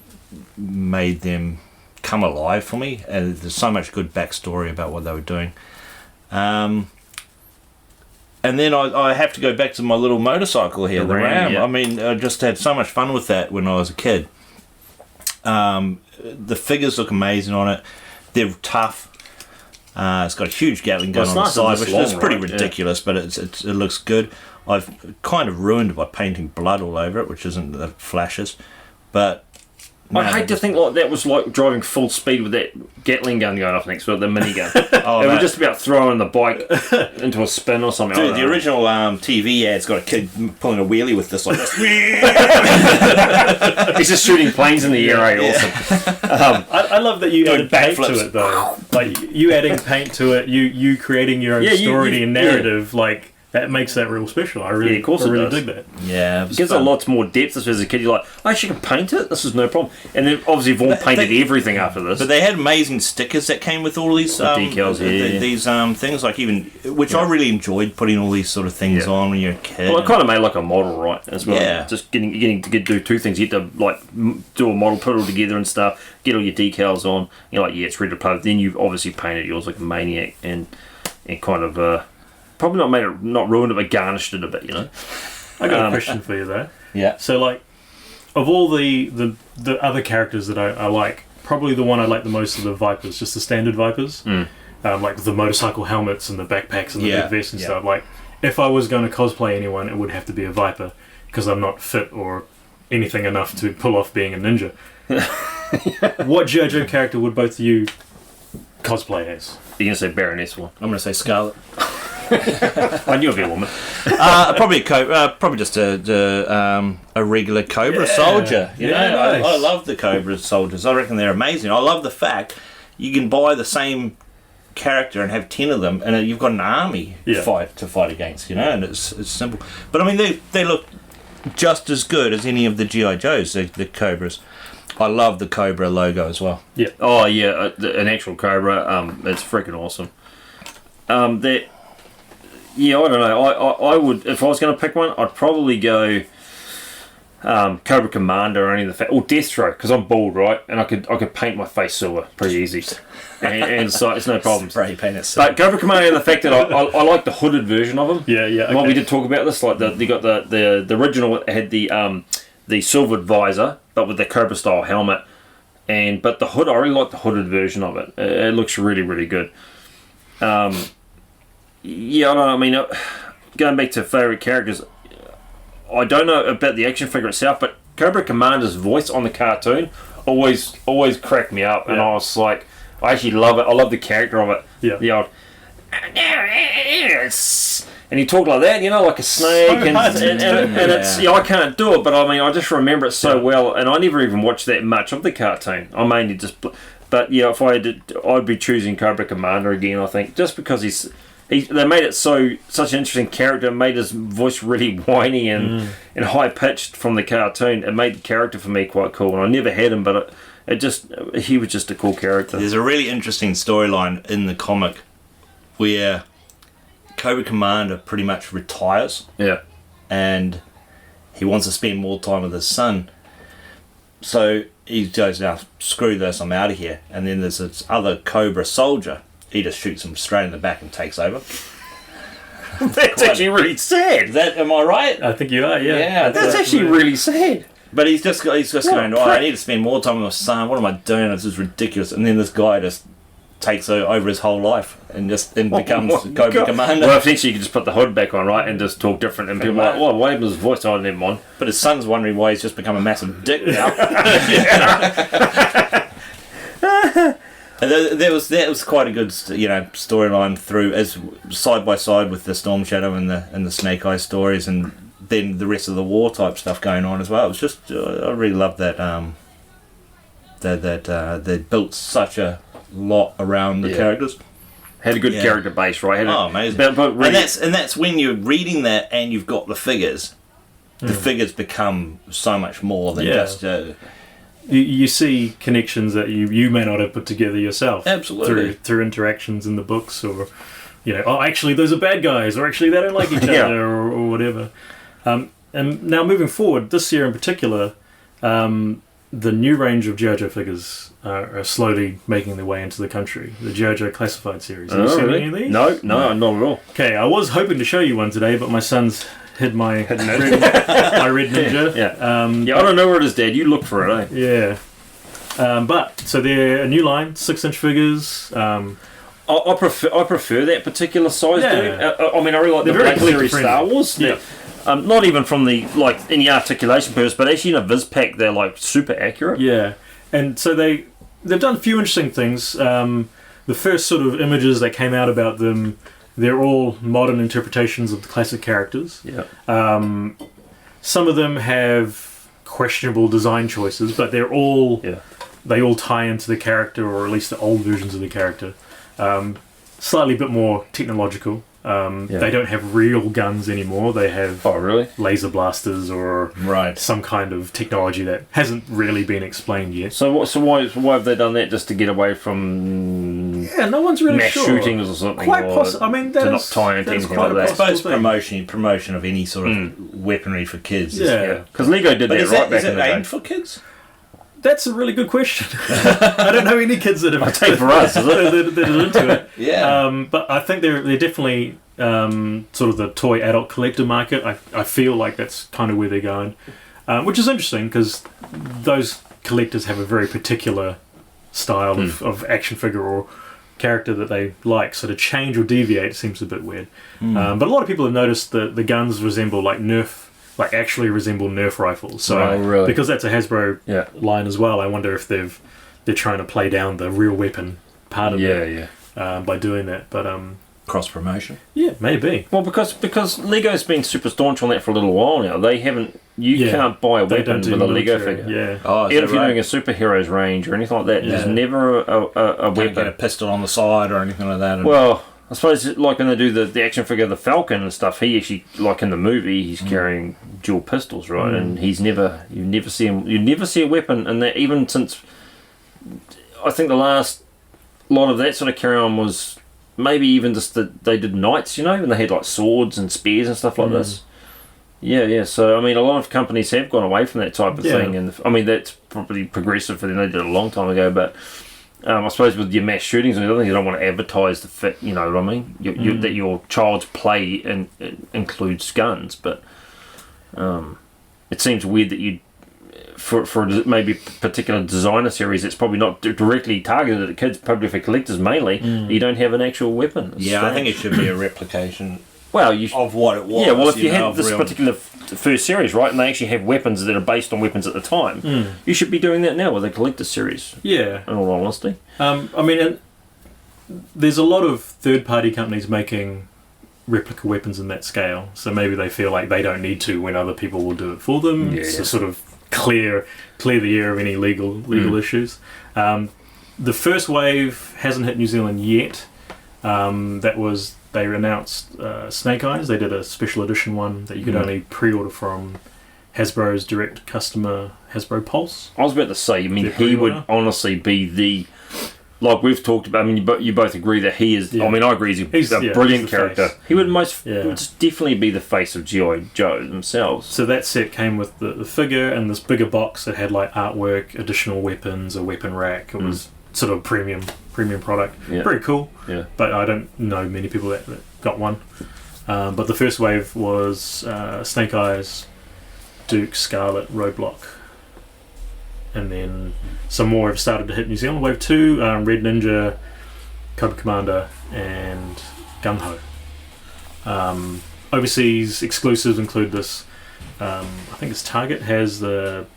made them come alive for me, and there's so much good backstory about what they were doing. And then I have to go back to my little motorcycle here, the Ram. Yeah. I mean, I just had so much fun with that when I was a kid. The figures look amazing on it. They're tough. It's got a huge Gatling gun on the side, which is pretty ridiculous, but it looks good. I've kind of ruined it by painting blood all over it, which isn't the flashes. But I hate to think like that was like driving full speed with that Gatling gun going off next to it, the minigun. It was just about throwing the bike into a spin or something. Dude, the original TV ad's got a kid pulling a wheelie with this like this. He's just shooting planes in the air, awesome. I love that you Doing added paint to backflips. it though. Like you adding paint to it, you creating your own story and narrative, like that makes that real special. I really, of course I really it does. dig that. Yeah, It gives it lots more depth as a kid. You're like, I actually can paint it. This is no problem. And then obviously Vaughn painted everything after this. But they had amazing stickers that came with all these decals, these things, like even which I really enjoyed putting all these sort of things on when you're a kid. Well, it kind of made like a model, right? As well. Yeah. Just getting to do two things. You get to like do a model, put it all together and stuff. Get all your decals on. You're like, yeah, it's ready to play. Then you've obviously painted yours like a maniac and kind of probably not made it, not ruined it, but garnished it a bit. You know. I got a question for you though. Yeah. So like, of all the other characters that I like, probably the one I like the most are the Vipers, just the standard Vipers. Like the motorcycle helmets and the backpacks and the big vests and stuff. Like, if I was going to cosplay anyone, it would have to be a Viper, because I'm not fit or anything enough to pull off being a ninja. What JoJo character would both of you cosplay as? You're gonna say Baroness one. I'm going to say Scarlet. I knew it'd be a woman. Probably probably just a regular Cobra soldier. You know, nice. I love the Cobra soldiers. I reckon they're amazing. I love the fact you can buy the same character and have 10 of them, and you've got an army to fight against. You know, and it's simple. But I mean, they look just as good as any of the GI Joes. The Cobras. I love the Cobra logo as well. Yeah. Oh yeah, an actual Cobra. It's freaking awesome. Yeah, I don't know. I would, if I was going to pick one, I'd probably go Cobra Commander or any of the or Deathstroke, because I'm bald, right? And I could paint my face silver pretty easy, and so it's no problem. Spray paint it silver. But Cobra Commander, and the fact that I like the hooded version of him. Yeah. And what we did talk about this, like they got the original had the silvered visor, but with the Cobra style helmet, but the hood, I really like the hooded version of it. It looks really, really good. Yeah, I don't know. I mean, going back to favourite characters, I don't know about the action figure itself, but Cobra Commander's voice on the cartoon always cracked me up, and I was like, I actually love it. I love the character of it. Yeah. The old, and he talked like that, you know, like a snake, and it's I can't do it, but I mean, I just remember it so well, and I never even watched that much of the cartoon. I mainly just, but yeah, if I had to, I'd be choosing Cobra Commander again. I think just because they made it such an interesting character, made his voice really whiny and high pitched from the cartoon. It made the character for me quite cool, and I never had him, but he was just a cool character. There's a really interesting storyline in the comic where Cobra Commander pretty much retires. Yeah. And he wants to spend more time with his son. So he goes, now screw this, I'm out of here. And then there's this other Cobra soldier. He just shoots him straight in the back and takes over. That's actually really sad. Am I right? I think you are, yeah. Yeah, That's actually really sad. But he's just going, I need to spend more time with my son. What am I doing? This is ridiculous. And then this guy just takes over his whole life and becomes Cobra Commander. Well, essentially you can just put the hood back on, right, and just talk different, and people are like, well, why happened to his voice? Oh, never mind. But his son's wondering why he's just become a massive dick now. And that was quite a good, storyline through, as side by side with the Storm Shadow and the Snake Eye stories, and then the rest of the war type stuff going on as well. It was just I really loved that. They built such a lot around the characters. Had a good character base, right? Amazing! But really, and that's when you're reading that and you've got the figures. The figures become so much more than just. You see connections that you may not have put together yourself. Absolutely. Through interactions in the books, or actually those are bad guys, or actually they don't like each other, or whatever. And now moving forward, this year in particular, the new range of G.I. Joe figures are slowly making their way into the country. The G.I. Joe Classified series. Have you seen any of these? No, not at all. Okay, I was hoping to show you one today, but my son's hid my red ninja. Yeah, I don't know where it is, Dad. You look for it, eh? Yeah. But so they're a new line, 6-inch figures. I prefer that particular size, Yeah. dude. I mean, I really like They're the very Black Series collector-friendly. Star Wars. Yeah. Not even from the any articulation purpose, but actually in a Viz pack, they're like super accurate. Yeah, and so they've done a few interesting things. The first sort of images that came out about them, they're all modern interpretations of the classic characters. Yeah. Some of them have questionable design choices, but they all tie into the character, or at least the old versions of the character. Slightly bit more technological. They don't have real guns anymore. They have laser blasters or some kind of technology that hasn't really been explained yet. So why have they done that? Just to get away from no one's really mass sure. shootings or something? Quite possible. I mean, not tie into anything like that. I suppose promotion of any sort of weaponry for kids. Yeah, because Lego did that right back in the day. Aimed for kids? That's a really good question. I don't know any kids that have. I'll take for us, is it? that are into it. Yeah. But I think they're definitely sort of the toy adult collector market. I feel like that's kind of where they're going, which is interesting because those collectors have a very particular style of action figure or character that they like. So to change or deviate seems a bit weird. But a lot of people have noticed that the guns resemble actually resemble Nerf rifles. So because that's a Hasbro line as well, I wonder if they're trying to play down the real weapon part of it by doing that. But cross promotion. Yeah, maybe. Well, because Lego's been super staunch on that for a little while now. They haven't. You can't buy a weapon with a Lego figure. Yeah. Oh, even if you're doing a superheroes range or anything like that, there's never a weapon. Don't get a pistol on the side or anything like that. Well, I suppose like when they do the action figure of the Falcon and stuff, he actually, like in the movie, he's carrying dual pistols, right? And you never see a weapon, and that even since I think the last lot of that sort of carry on was maybe even just that they did knights, and they had like swords and spears and stuff like this. Yeah. So I mean, a lot of companies have gone away from that type of thing, and I mean that's probably progressive for them. They did it a long time ago, but. I suppose with your mass shootings and everything, you don't want to advertise the fit. You know what I mean? That your child's play includes guns, but it seems weird that you, for maybe a particular designer series, it's probably not directly targeted at kids, probably for collectors mainly. You don't have an actual weapon. It's strange. I think it should be a replication. Of what it was. Yeah, well, if you had this particular first series, right, and they actually have weapons that are based on weapons at the time, you should be doing that now with a collector series. Yeah. In all honesty. I mean, there's a lot of third-party companies making replica weapons in that scale, so maybe they feel like they don't need to when other people will do it for them to sort of clear the air of any legal issues. The first wave hasn't hit New Zealand yet. They announced Snake Eyes. They did a special edition one that you could only pre-order from Hasbro's direct customer, Hasbro Pulse. I was about to say, he would honestly be the... Like we've talked about, you both agree that he is... I mean, I agree he's a brilliant character. Face. He would would definitely be the face of G.I. Joe themselves. So that set came with the figure and this bigger box that had like artwork, additional weapons, a weapon rack. It was sort of a premium product. Very cool. Yeah. But I don't know many people that got one. But the first wave was Snake Eyes, Duke, Scarlet, Roadblock. And then some more have started to hit New Zealand. Wave 2, Red Ninja, Cobra Commander, and Gung Ho. Overseas exclusives include this. I think it's Target has the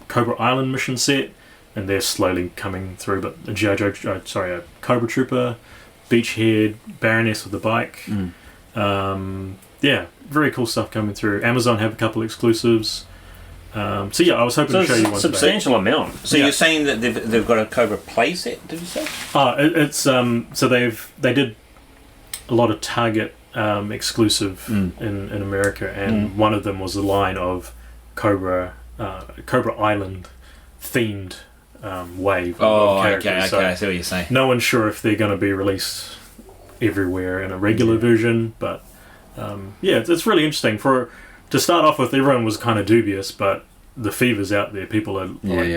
Cobra Island mission set, and they're slowly coming through. But a Cobra Trooper, Beachhead, Baroness with the bike. Very cool stuff coming through. Amazon have a couple exclusives. I was hoping to show you one substantial today. amount. So you're saying that they've got a Cobra playset? Did you say? It's so they did a lot of Target exclusive in America, and one of them was a line of Cobra Island themed wave. Of characters. Okay, I see what you're saying. No one's sure if they're going to be released everywhere in a regular version, but it's really interesting. To start off with, everyone was kind of dubious, but the fever's out there. People are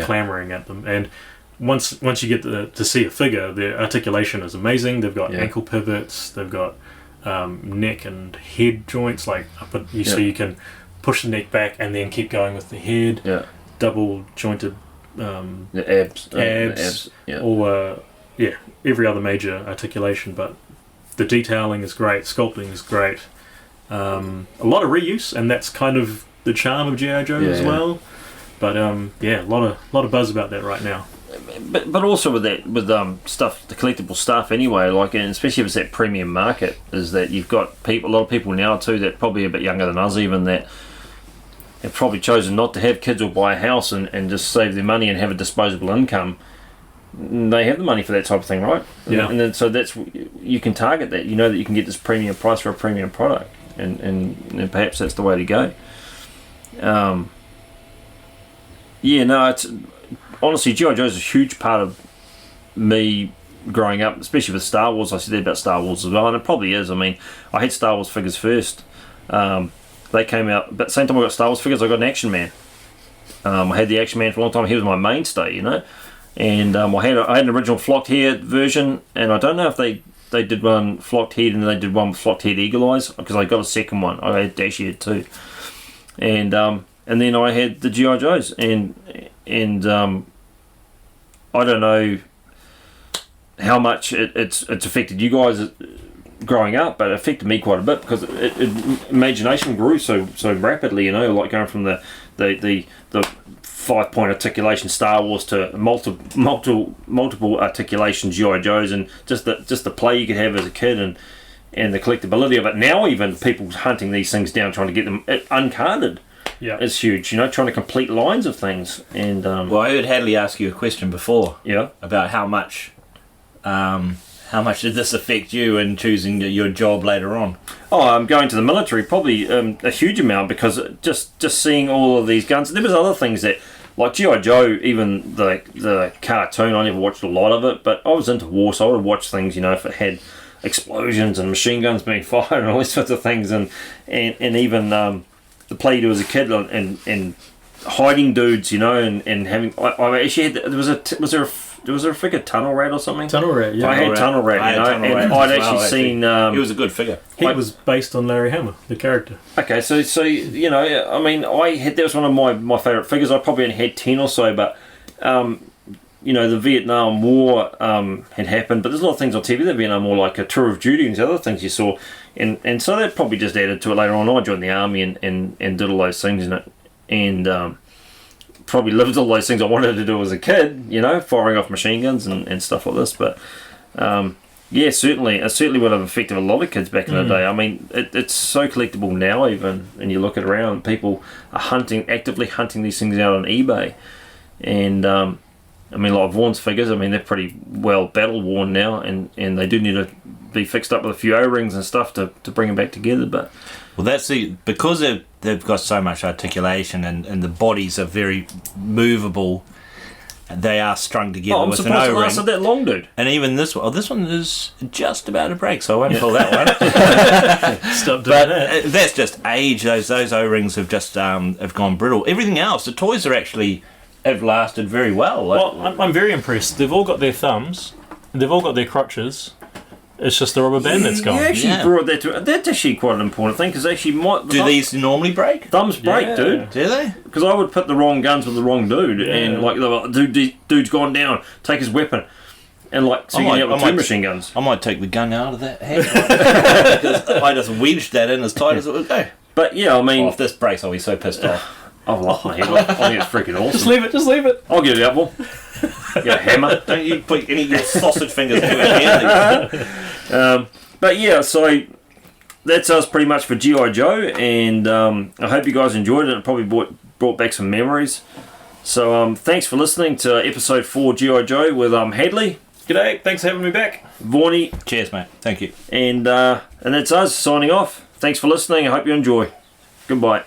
clamoring at them, and once you get to see a figure, their articulation is amazing. They've got ankle pivots, they've got neck and head joints, so you can push the neck back and then keep going with the head. Yeah. Double jointed abs, or every other major articulation. But the detailing is great, sculpting is great. A lot of reuse, and that's kind of the charm of G.I. Joe as well. But a lot of buzz about that right now. But also with stuff, the collectible stuff anyway, and especially if it's that premium market, is that you've got a lot of people now too that probably a bit younger than us even, that have probably chosen not to have kids or buy a house and just save their money and have a disposable income. They have the money for that type of thing, right? Yeah. And then so that's, you can target that. You know that you can get this premium price for a premium product, and perhaps that's the way to go. It's honestly, G.I. Joe is a huge part of me growing up, especially with Star Wars. I said that about Star Wars as well, and it probably is. I mean, I had Star Wars figures first. They came out, but at the same time I got Star Wars figures, I got an Action Man. I had the Action Man for a long time. He was my mainstay, and I had an original flocked hair version, and I don't know if they did one flocked head and they did one with flocked head eagle eyes, because I got a second one. I had Dash Head too, and then I had the G.I. Joes, and I don't know how much it's affected you guys growing up, but it affected me quite a bit, because imagination grew so rapidly, like going from the 5-point articulation Star Wars to multiple articulation G.I. Joes, and just the play you could have as a kid, and the collectability of it. Now even people hunting these things down, trying to get them uncarded. Yeah, it's huge. Trying to complete lines of things. And well, I heard Hadley ask you a question before. Yeah. About how much did this affect you in choosing your job later on? Oh, I'm going to the military, probably a huge amount, because just seeing all of these guns. There was other things that, like G.I. Joe, even the cartoon. I never watched a lot of it, but I was into war, so I would watch things. If it had explosions and machine guns being fired and all these sorts of things, and even the play you do as a kid, and hiding dudes, and having. I actually had. Was there a figure Tunnel Rat or something? Tunnel Rat, yeah. I had Tunnel Rat, and I'd actually seen. He was a good figure. He was based on Larry Hama, the character. Okay, so I mean, that was one of my favourite figures. I probably only had 10 or so, but the Vietnam War had happened, but there's a lot of things on TV. The Vietnam War, like a Tour of Duty and the other things you saw, and so that probably just added to it later on. I joined the army and did all those things in it, and probably lived all those things I wanted to do as a kid, firing off machine guns and stuff like this. But certainly it would have affected a lot of kids back in the day. I mean, it's so collectible now, even, and you look at around, people are actively hunting these things out on eBay, and I mean, like Vaughn's figures, I mean, they're pretty well battle worn now, and they do need to be fixed up with a few O-rings and stuff to bring them back together. But that's because they've got so much articulation, and the bodies are very movable. They are strung together with an O-ring. It lasted that long, dude. And even this one, this one is just about to break, so I won't pull that one. Stop doing that. That's just age. Those O-rings have just have gone brittle. Everything else, the toys have lasted very well. Well, I'm very impressed. They've all got their thumbs, and they've all got their crotches. It's just the rubber band that's gone. You actually brought that to. That's actually quite an important thing, because actually do these normally break? Thumbs break, dude. Do they? Because I would put the wrong guns with the wrong dude, and dude's gone down, take his weapon, and so you get with two machine guns. I might take the gun out of that hand, because I just wedged that in as tight as it would go. But yeah, I mean, if this breaks, I'll be so pissed off. I've lost my head. I think it's freaking awesome. Just leave it. I'll get it out, Paul. Get a hammer. Don't you put any of your sausage fingers into your hand. But yeah, so that's us pretty much for G.I. Joe, and I hope you guys enjoyed it. It probably brought back some memories. So thanks for listening to episode 4 G.I. Joe with Hadley. G'day, thanks for having me back. Vaughnie. Cheers, mate. Thank you. And that's us signing off. Thanks for listening. I hope you enjoy. Goodbye.